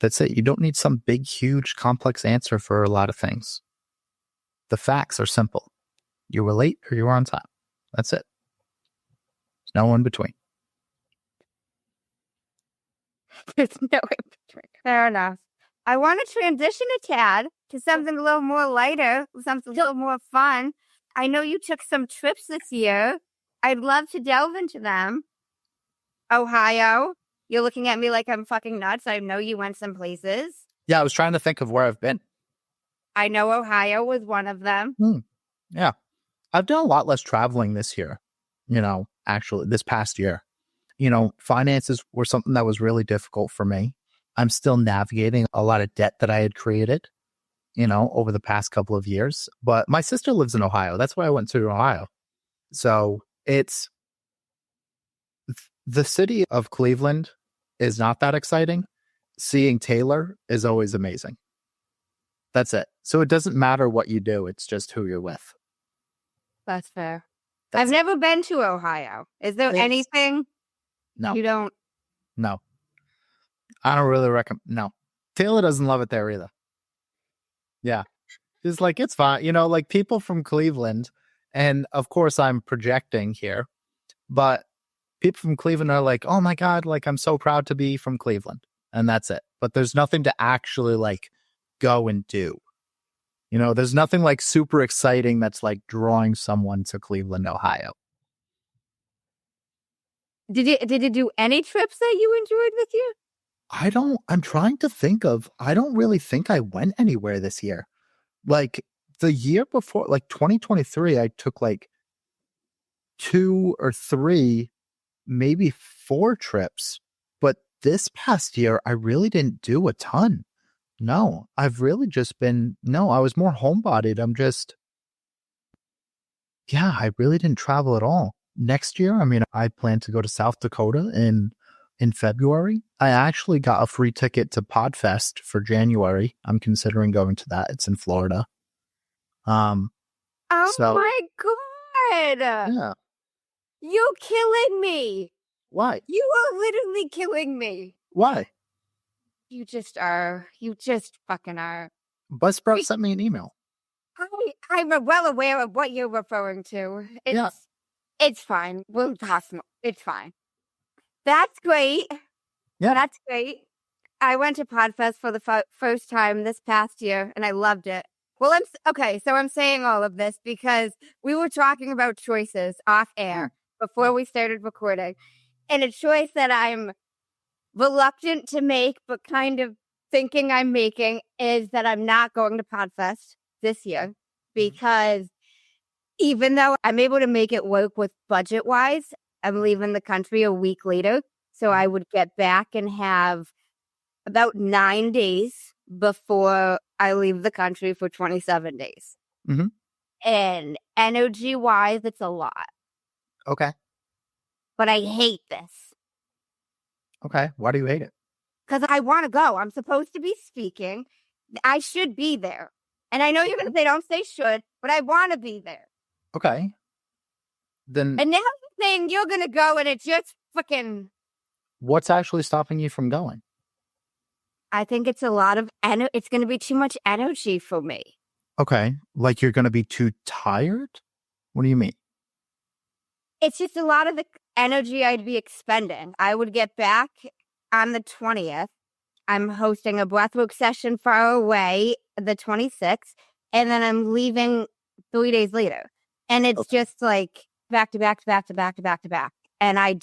C: That's it. You don't need some big, huge, complex answer for a lot of things. The facts are simple. You were late or you were on time. That's it. There's no in between.
B: There's no in between. Fair enough. I want to transition a tad to something a little more lighter, something a little more fun. I know you took some trips this year. I'd love to delve into them. Ohio. You're looking at me like I'm fucking nuts. I know you went some places.
C: Yeah, I was trying to think of where I've been.
B: I know Ohio was one of them.
C: Yeah. I've done a lot less traveling this year, you know, actually this past year. You know, finances were something that was really difficult for me. I'm still navigating a lot of debt that I had created, you know, over the past couple of years. But my sister lives in Ohio. That's why I went to Ohio. So it's the city of Cleveland is not that exciting. Seeing Taylor is always amazing. That's it. So it doesn't matter what you do. It's just who you're with.
B: That's fair. I've never been to Ohio. Is there anything?
C: No.
B: You don't?
C: No. I don't really recommend. No. Taylor doesn't love it there either. Yeah. It's like, it's fine. You know, like people from Cleveland, and of course I'm projecting here, but people from Cleveland are like, oh my God, like I'm so proud to be from Cleveland. And that's it. But there's nothing to actually like go and do. You know, there's nothing like super exciting that's like drawing someone to Cleveland, Ohio.
B: Did you do any trips that you enjoyed this year?
C: I'm trying to think of, I don't really think I went anywhere this year. Like the year before, like 2023, I took like 2 or 3, maybe 4 trips. But this past year, I really didn't do a ton. No, I've really just been, I was more homebodied. I really didn't travel at all. Next year, I mean, I plan to go to South Dakota in in February. I actually got a free ticket to Podfest for January. I'm considering going to that. It's in Florida.
B: Oh my God.
C: Yeah.
B: You're killing me.
C: Why?
B: You are literally killing me.
C: Why?
B: You just are. You just fucking are.
C: Buzzsprout sent me an email.
B: I'm well aware of what you're referring to. It's fine. We'll toss them. It's fine. That's great.
C: Yeah.
B: That's great. I went to Podfest for the first time this past year, and I loved it. Well, okay. So I'm saying all of this because we were talking about choices off air before we started recording, and a choice that I'm reluctant to make, but kind of thinking I'm making, is that I'm not going to Podfest this year because even though I'm able to make it work with budget wise, I'm leaving the country a week later. So I would get back and have about 9 days before I leave the country for 27 days.
C: Mhm.
B: And energy wise, it's a lot.
C: Okay.
B: But I hate this.
C: Okay. Why do you hate it?
B: Because I want to go. I'm supposed to be speaking. I should be there. And I know you're going to say, don't say should, but I want to be there.
C: Okay. Then
B: And now you're saying you're going to go and it's just freaking...
C: what's actually stopping you from going?
B: I think it's a lot of it's going to be too much energy for me.
C: Okay. Like you're going to be too tired? What do you mean?
B: It's just a lot of the energy I'd be expending. I would get back on the 20th. I'm hosting a breathwork session far away the 26th, and then I'm leaving 3 days later. And it's just like back to back to back to back to back to back. And I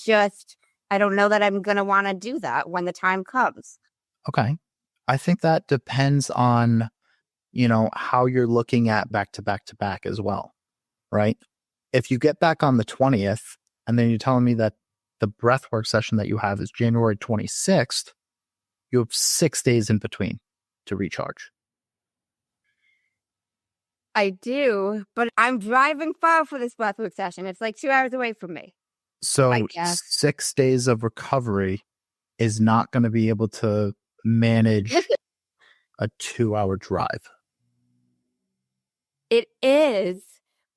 B: don't know that I'm going to want to do that when the time comes.
C: Okay. I think that depends on, how you're looking at back to back to back as well, right? If you get back on the 20th and then you're telling me that the breathwork session that you have is January 26th, you have 6 days in between to recharge.
B: I do, but I'm driving far for this breathwork session. It's like 2 hours away from me.
C: So 6 days of recovery is not going to be able to manage a 2-hour drive.
B: It is,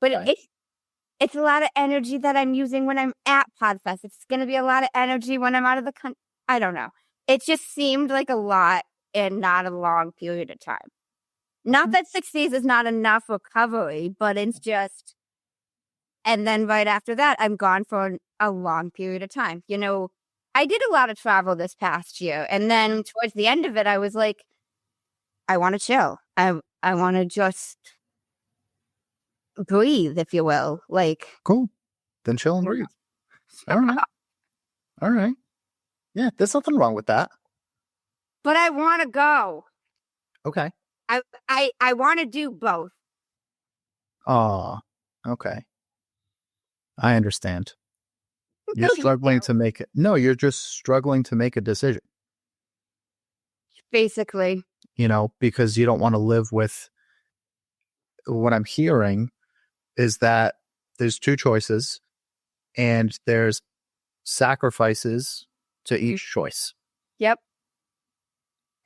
B: but
C: Okay.
B: it's a lot of energy that I'm using when I'm at Podfest. It's going to be a lot of energy when I'm out of the country. I don't know. It just seemed like a lot in not a long period of time. Not that 6 days is not enough recovery, but it's just, and then right after that, I'm gone for a long period of time. I did a lot of travel this past year. And then towards the end of it, I was like, I want to chill. I want to just breathe, if you will. Like,
C: Cool. Then chill and breathe. All right. All right. Yeah, there's nothing wrong with that.
B: but I want to go.
C: Okay.
B: I want to do both.
C: Oh, okay. I understand. You're struggling to make it. No, you're just struggling to make a decision,
B: Basically.
C: because you don't want to live with what I'm hearing is that there's two choices and there's sacrifices to each choice.
B: Yep.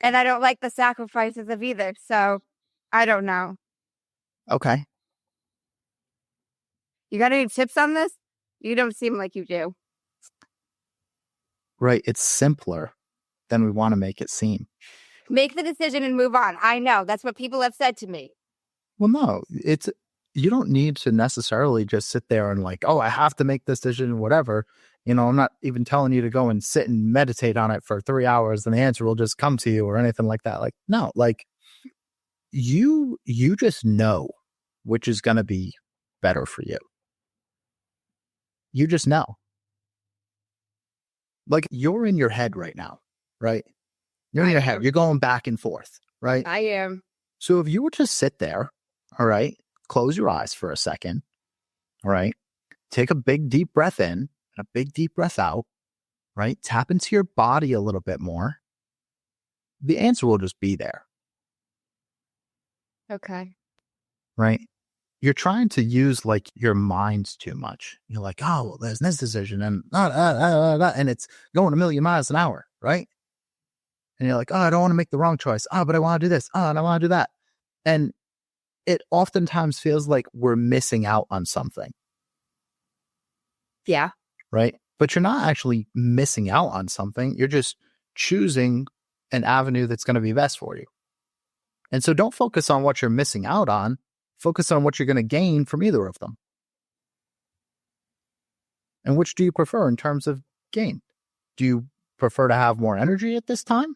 B: And I don't like the sacrifices of either. So I don't know.
C: Okay.
B: You got any tips on this? You don't seem like you do.
C: Right. It's simpler than we want to make it seem.
B: Make the decision and move on. I know. That's what people have said to me.
C: Well, no, you don't need to necessarily just sit there and like, oh, I have to make this decision, whatever. I'm not even telling you to go and sit and meditate on it for 3 hours and the answer will just come to you or anything like that. Like, no, like you just know which is going to be better for you. You just know. Like you're in your head right now, right? You're in your head. You're going back and forth, right?
B: I am.
C: So if you were to sit there, all right, close your eyes for a second, all right, take a big deep breath in and a big deep breath out, right? Tap into your body a little bit more. The answer will just be there.
B: Okay.
C: Right? you're trying to use like your mind too much. You're like, oh, well, there's this decision and and it's going a million miles an hour, right? And you're like, oh, I don't want to make the wrong choice. Oh, but I want to do this. Oh, and I want to do that. And it oftentimes feels like we're missing out on something.
B: Yeah.
C: Right. But you're not actually missing out on something. You're just choosing an avenue that's going to be best for you. And so don't focus on what you're missing out on. Focus on what you're going to gain from either of them. And which do you prefer in terms of gain? Do you prefer to have more energy at this time?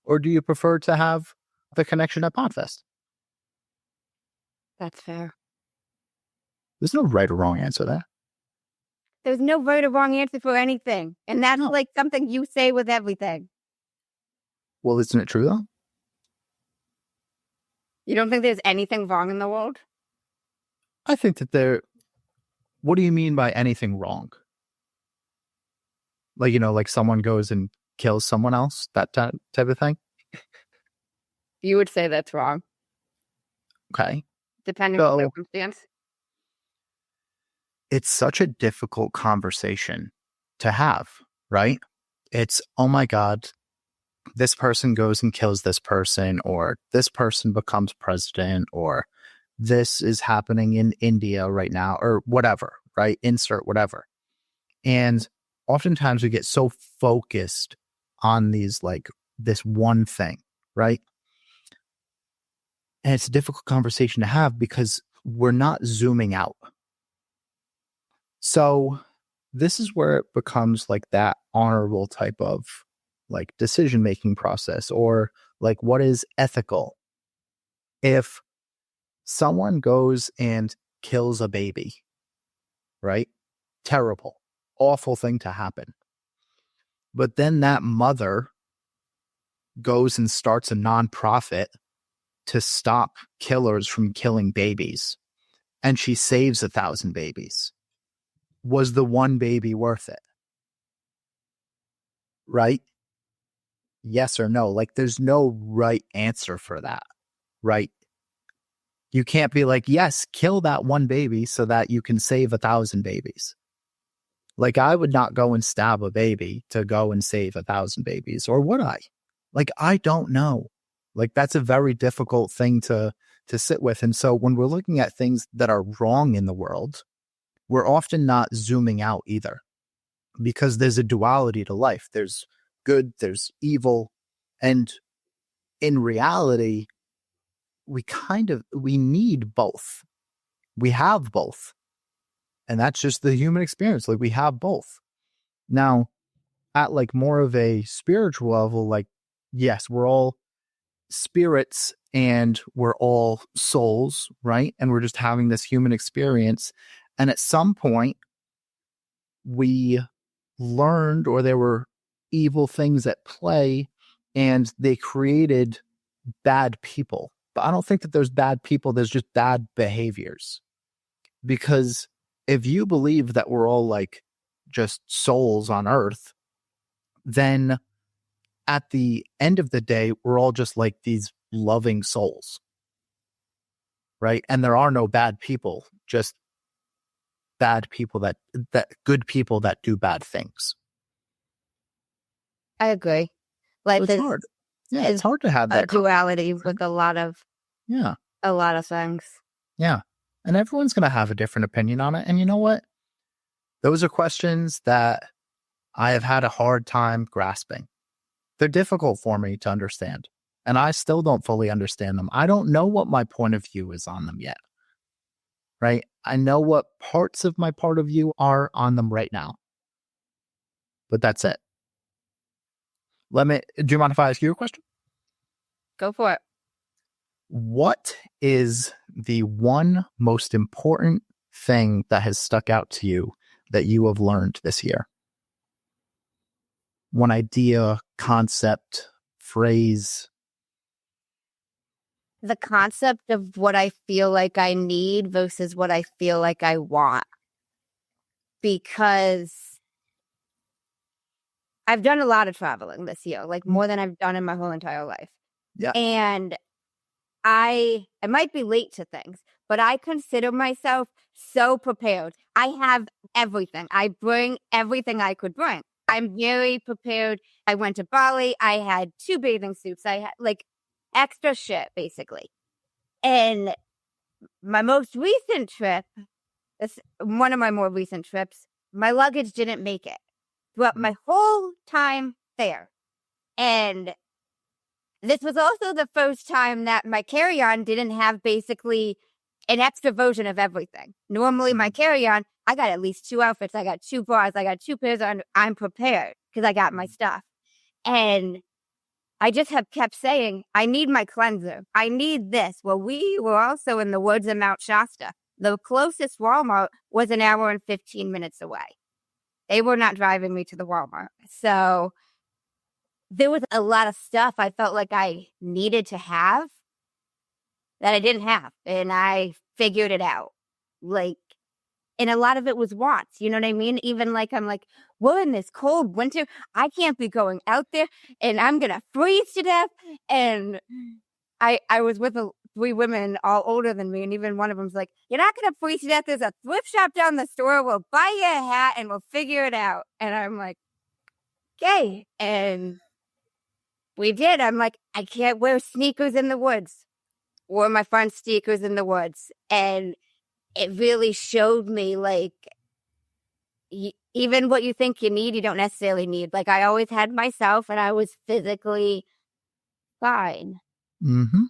C: Or do you prefer to have the connection at Podfest?
B: That's fair.
C: There's no right or wrong answer there.
B: There's no right or wrong answer for anything. And that's like something you say with everything.
C: Well, isn't it true though?
B: You don't think there's anything wrong in the world?
C: I think that what do you mean by anything wrong? Like, like someone goes and kills someone else, that type of thing?
B: You would say that's wrong.
C: Okay.
B: Depending on the circumstance.
C: It's such a difficult conversation to have, right? It's, oh my God, this person goes and kills this person, or this person becomes president, or this is happening in India right now, or whatever, right? Insert whatever. And oftentimes we get so focused on these, like this one thing, right? And it's a difficult conversation to have because we're not zooming out. So this is where it becomes like that honorable type of like decision-making process, or like what is ethical. If someone goes and kills a baby, right? Terrible, awful thing to happen. But then that mother goes and starts a nonprofit to stop killers from killing babies, and she saves 1,000 babies. Was the one baby worth it? Right? Yes or no? Like, there's no right answer for that, right? You can't be like, yes, kill that one baby so that you can save 1,000 babies. Like, I would not go and stab a baby to go and save 1,000 babies, or would I? Like, I don't know. Like, that's a very difficult thing to sit with. And so when we're looking at things that are wrong in the world, we're often not zooming out either, because there's a duality to life. There's good, there's evil. And in reality, we need both. We have both. And that's just the human experience. Like, we have both. Now, at like more of a spiritual level, like, yes, we're all spirits and we're all souls, right? And we're just having this human experience. And at some point, we learned, or there were evil things at play, and they created bad people. But I don't think that there's bad people. There's just bad behaviors. Because if you believe that we're all like just souls on earth, then at the end of the day, we're all just like these loving souls, right? And there are no bad people, just bad people that good people that do bad things.
B: I agree. Like,
C: it's hard. Yeah, it's hard to have that
B: duality with a lot of things.
C: Yeah. And everyone's going to have a different opinion on it. And you know what? Those are questions that I have had a hard time grasping. They're difficult for me to understand. And I still don't fully understand them. I don't know what my point of view is on them yet. Right? I know what parts of my part of view are on them right now. But that's it. Do you mind if I ask you a question?
B: Go for it.
C: What is the one most important thing that has stuck out to you that you have learned this year? One idea, concept, phrase.
B: The concept of what I feel like I need versus what I feel like I want. Because I've done a lot of traveling this year, like more than I've done in my whole entire life.
C: Yeah.
B: And I might be late to things, but I consider myself so prepared. I have everything. I bring everything I could bring. I'm very prepared. I went to Bali. I had 2 bathing suits. I had like extra shit, basically. And my most recent trip, one of my more recent trips, my luggage didn't make it throughout my whole time there. And this was also the first time that my carry-on didn't have basically an extra version of everything. Normally, my carry-on, I got at least 2 outfits. I got 2 bras. I got 2 pairs on. I'm prepared because I got my stuff. And I just have kept saying, I need my cleanser. I need this. Well, we were also in the woods of Mount Shasta. The closest Walmart was an hour and 15 minutes away. They were not driving me to the Walmart. So there was a lot of stuff I felt like I needed to have that I didn't have. And I figured it out. Like, and a lot of it was wants. You know what I mean? Even like, I'm like, we're in this cold winter. I can't be going out there and I'm going to freeze to death. And I was with 3 women all older than me. And even one of them's like, you're not going to freeze to death. There's a thrift shop down the store. We'll buy you a hat and we'll figure it out. And I'm like, okay. And we did. I'm like, I can't wear sneakers in the woods or my friend's sneakers in the woods. And it really showed me, like, even what you think you need, you don't necessarily need. Like, I always had myself and I was physically fine.
C: Mm-hmm.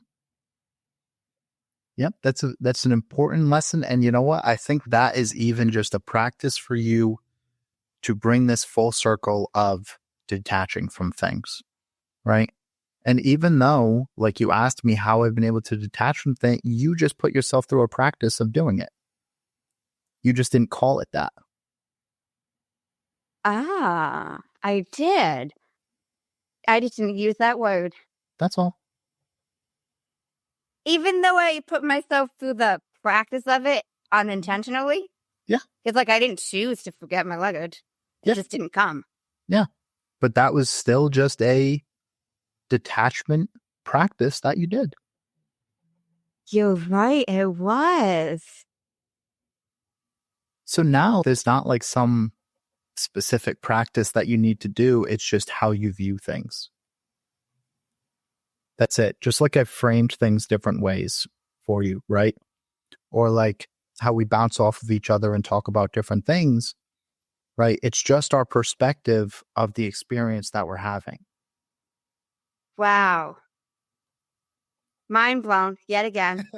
C: Yep, that's an important lesson. And you know what? I think that is even just a practice for you to bring this full circle of detaching from things, right? And even though, like you asked me how I've been able to detach from things, you just put yourself through a practice of doing it. You just didn't call it that.
B: Ah, I did. I just didn't use that word.
C: That's all.
B: Even though I put myself through the practice of it unintentionally.
C: Yeah.
B: It's like I didn't choose to forget my luggage. It just didn't come.
C: Yeah. But that was still just a detachment practice that you did.
B: You're right. It was.
C: So now there's not like some specific practice that you need to do. It's just how you view things. That's it. Just like I've framed things different ways for you, right? Or like how we bounce off of each other and talk about different things, right? It's just our perspective of the experience that we're having.
B: Wow. Mind blown yet again.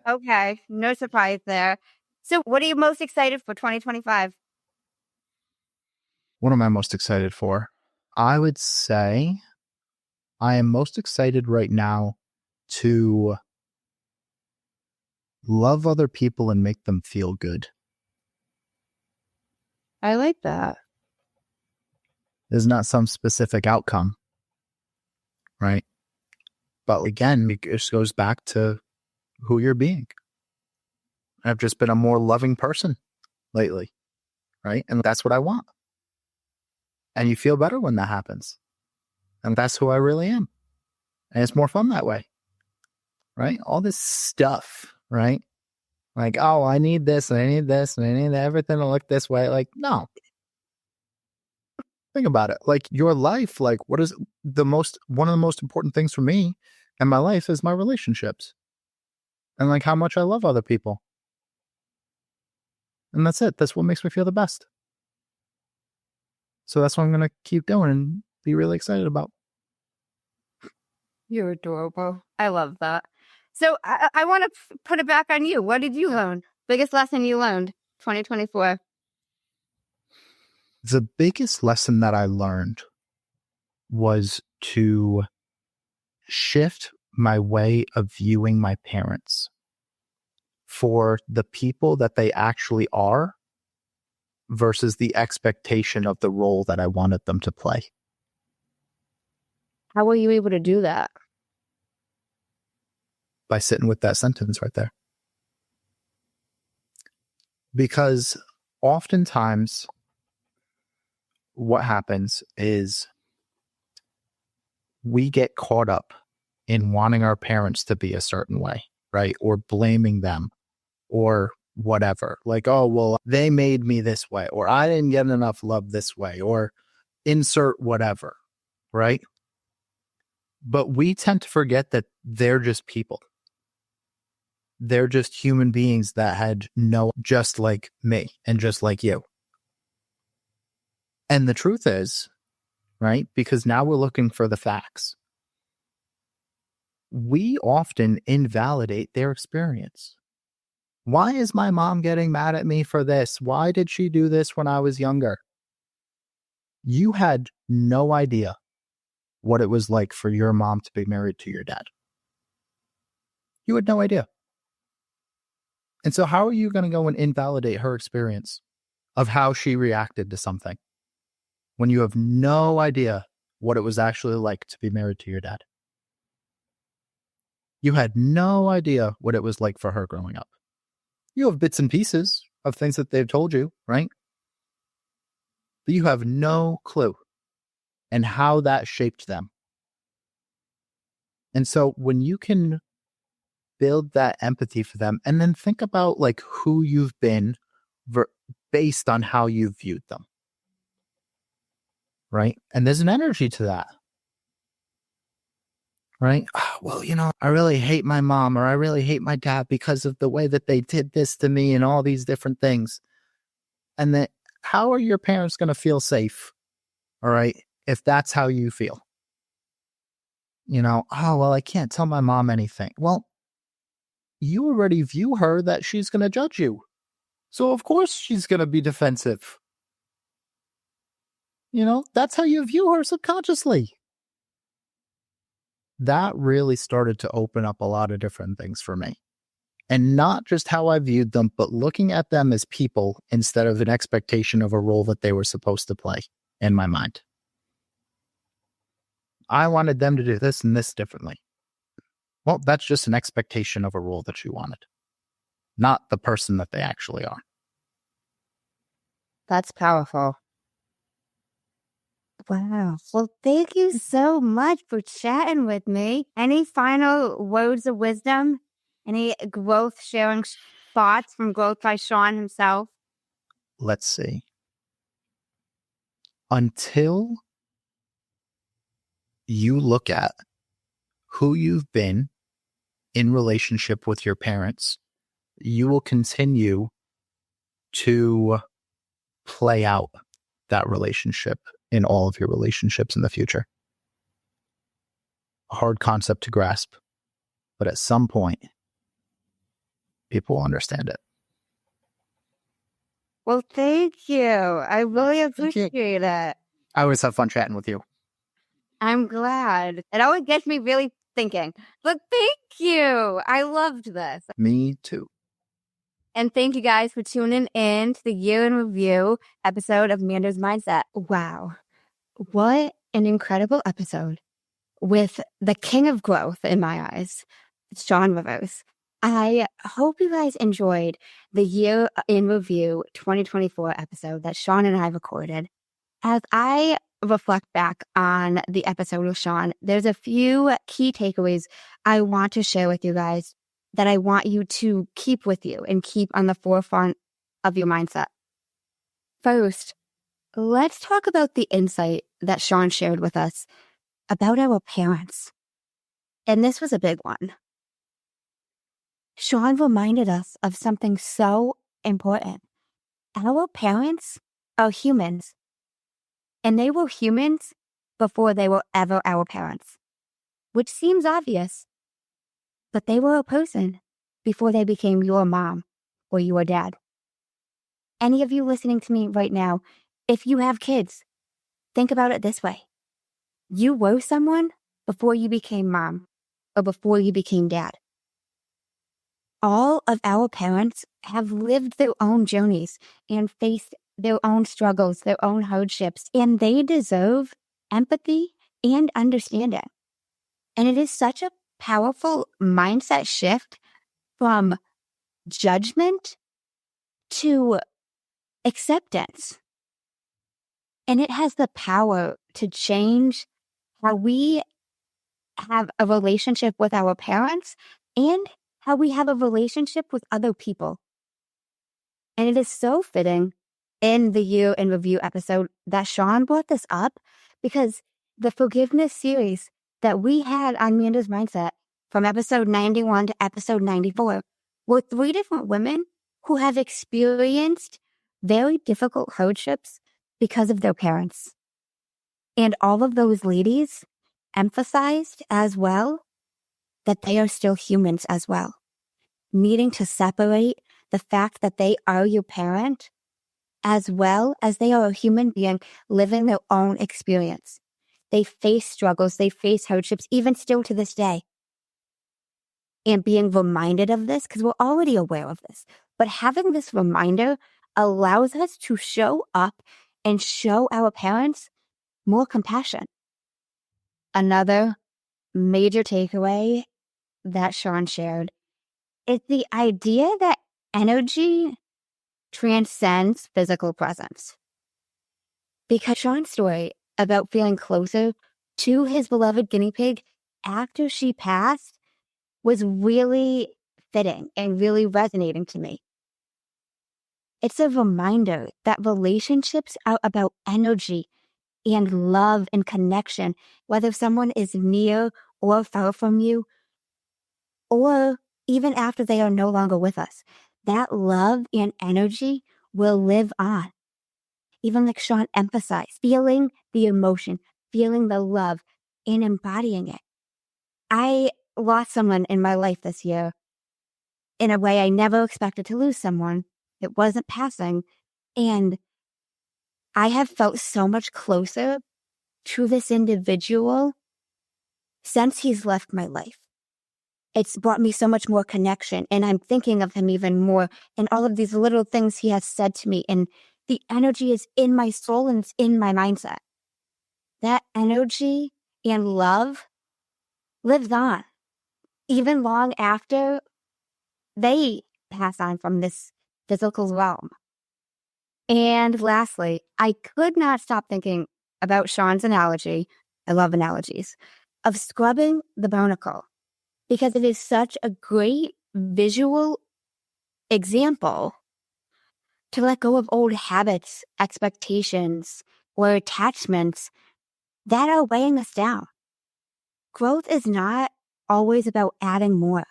B: Okay. No surprise there. So what are you most excited for 2025?
C: What am I most excited for? I would say I am most excited right now to love other people and make them feel good.
B: I like that.
C: There's not some specific outcome, right? But again, it just goes back to who you're being. I've just been a more loving person lately, right? And that's what I want. And you feel better when that happens. And that's who I really am. And it's more fun that way, right? All this stuff, right? Like, oh, I need this and I need this and I need everything to look this way. Like, no. Think about it. Like your life, like one of the most important things for me in my life is my relationships. And like how much I love other people. And that's it. That's what makes me feel the best. So that's what I'm going to keep doing and be really excited about.
B: You're adorable. I love that. So I want to put it back on you. What did you learn? Biggest lesson you learned 2024?
C: The biggest lesson that I learned was to shift my way of viewing my parents for the people that they actually are versus the expectation of the role that I wanted them to play.
B: How were you able to do that?
C: By sitting with that sentence right there. Because oftentimes what happens is we get caught up in wanting our parents to be a certain way, right? Or blaming them or whatever. Like, oh, well, they made me this way, or I didn't get enough love this way, or insert whatever, right? But we tend to forget that they're just people. They're just human beings that had just like me and just like you. And the truth is, right? Because now we're looking for the facts. We often invalidate their experience. Why is my mom getting mad at me for this? Why did she do this when I was younger? You had no idea what it was like for your mom to be married to your dad. You had no idea. And so how are you going to go and invalidate her experience of how she reacted to something when you have no idea what it was actually like to be married to your dad? You had no idea what it was like for her growing up. You have bits and pieces of things that they've told you, right? But you have no clue and how that shaped them. And so when you can build that empathy for them and then think about like who you've been based on how you viewed them, right? And there's an energy to that, right? Oh, well, I really hate my mom or I really hate my dad because of the way that they did this to me and all these different things. And then how are your parents going to feel safe, all right, if that's how you feel? Oh, well, I can't tell my mom anything. Well, you already view her that she's going to judge you. So, of course, she's going to be defensive. That's how you view her subconsciously. That really started to open up a lot of different things for me. And not just how I viewed them, but looking at them as people instead of an expectation of a role that they were supposed to play in my mind. I wanted them to do this and this differently. Well, that's just an expectation of a role that you wanted, not the person that they actually are.
B: That's powerful. Wow. Well, thank you so much for chatting with me. Any final words of wisdom? Any growth sharing thoughts from Growth by Shawn himself?
C: Let's see. Until you look at who you've been in relationship with your parents, you will continue to play out that relationship in all of your relationships in the future. A hard concept to grasp, but at some point, people will understand it.
B: Well, thank you. I really appreciate it.
C: I always have fun chatting with you.
B: I'm glad. It always gets me really thinking. But thank you. I loved this.
C: Me too.
B: And thank you guys for tuning in to the Year in Review episode of Manders Mindset. Wow. What an incredible episode with the king of growth in my eyes, Shawn Rivers. I hope you guys enjoyed the Year in Review 2024 episode that Shawn and I recorded. As I reflect back on the episode with Shawn, there's a few key takeaways I want to share with you guys that I want you to keep with you and keep on the forefront of your mindset. First, let's talk about the insight that Shawn shared with us about our parents. And this was a big one. Shawn reminded us of something so important. Our parents are humans. And they were humans before they were ever our parents, which seems obvious. But they were a person before they became your mom or your dad. Any of you listening to me right now, if you have kids, think about it this way. You were someone before you became mom or before you became dad. All of our parents have lived their own journeys and faced their own struggles, their own hardships, and they deserve empathy and understanding. And it is such a powerful mindset shift from judgment to acceptance. And it has the power to change how we have a relationship with our parents and how we have a relationship with other people. And it is so fitting in the Year in Review episode that Shawn brought this up, because the forgiveness series that we had on Manders Mindset from episode 91 to episode 94 were 3 different women who have experienced very difficult hardships because of their parents. And all of those ladies emphasized as well that they are still humans as well, needing to separate the fact that they are your parent as well as they are a human being living their own experience. They face struggles, they face hardships, even still to this day. And being reminded of this, because we're already aware of this, but having this reminder allows us to show up and show our parents more compassion. Another major takeaway that Shawn shared is the idea that energy transcends physical presence. Because Shawn's story about feeling closer to his beloved guinea pig after she passed was really fitting and really resonating to me. It's a reminder that relationships are about energy and love and connection, whether someone is near or far from you, or even after they are no longer with us. That love and energy will live on. Even like Shawn emphasized, feeling the emotion, feeling the love, and embodying it. I lost someone in my life this year in a way I never expected to lose someone. It wasn't passing. And I have felt so much closer to this individual since he's left my life. It's brought me so much more connection, and I'm thinking of him even more, and all of these little things he has said to me, and the energy is in my soul and it's in my mindset. That energy and love lives on, even long after they pass on from this physical realm. And lastly, I could not stop thinking about Shawn's analogy, I love analogies, of scrubbing the barnacle, because it is such a great visual example to let go of old habits, expectations, or attachments that are weighing us down. Growth is not always about adding more.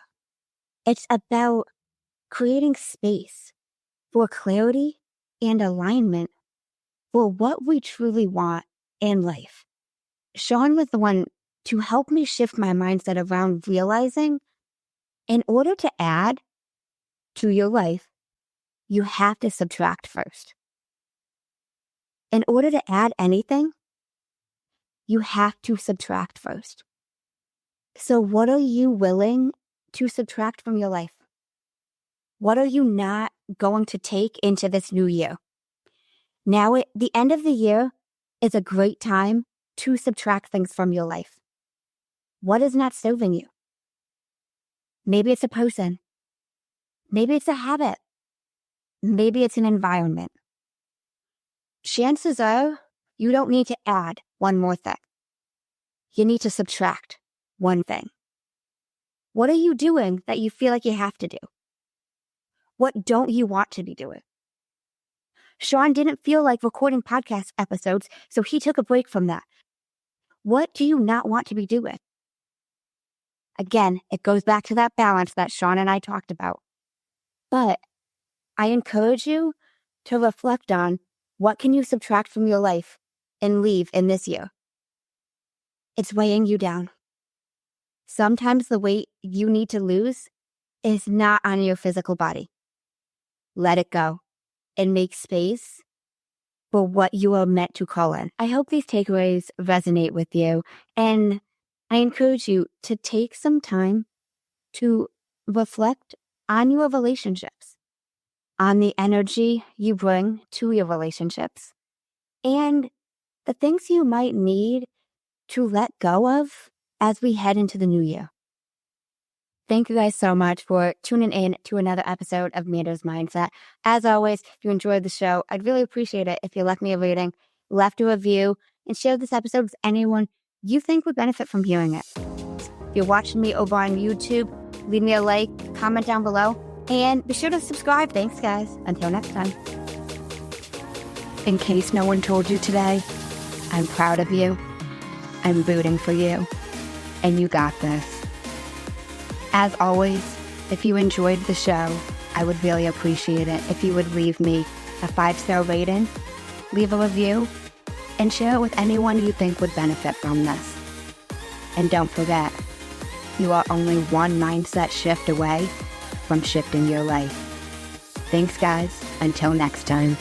B: It's about creating space for clarity and alignment for what we truly want in life. Shawn was the one to help me shift my mindset around realizing in order to add to your life, you have to subtract first. In order to add anything, you have to subtract first. So what are you willing to subtract from your life? What are you not going to take into this new year? Now, at the end of the year is a great time to subtract things from your life. What is not serving you? Maybe it's a person. Maybe it's a habit. Maybe it's an environment. Chances are you don't need to add one more thing. You need to subtract one thing. What are you doing that you feel like you have to do? What don't you want to be doing? Shawn didn't feel like recording podcast episodes, so he took a break from that. What do you not want to be doing? Again, it goes back to that balance that Shawn and I talked about. But I encourage you to reflect on what can you subtract from your life and leave in this year. It's weighing you down. Sometimes the weight you need to lose is not on your physical body. Let it go and make space for what you are meant to call in. I hope these takeaways resonate with you, and I encourage you to take some time to reflect on your relationships, on the energy you bring to your relationships, and the things you might need to let go of as we head into the new year. Thank you guys so much for tuning in to another episode of Manders Mindset. As always, if you enjoyed the show, I'd really appreciate it if you left me a rating, left a review, and shared this episode with anyone you think would benefit from hearing it. If you're watching me over on YouTube, leave me a like, comment down below, and be sure to subscribe. Thanks, guys. Until next time. In case no one told you today, I'm proud of you. I'm rooting for you. And you got this. As always, if you enjoyed the show, I would really appreciate it if you would leave me a 5-star rating, leave a review, and share it with anyone you think would benefit from this. And don't forget, you are only one mindset shift away from shifting your life. Thanks, guys. Until next time.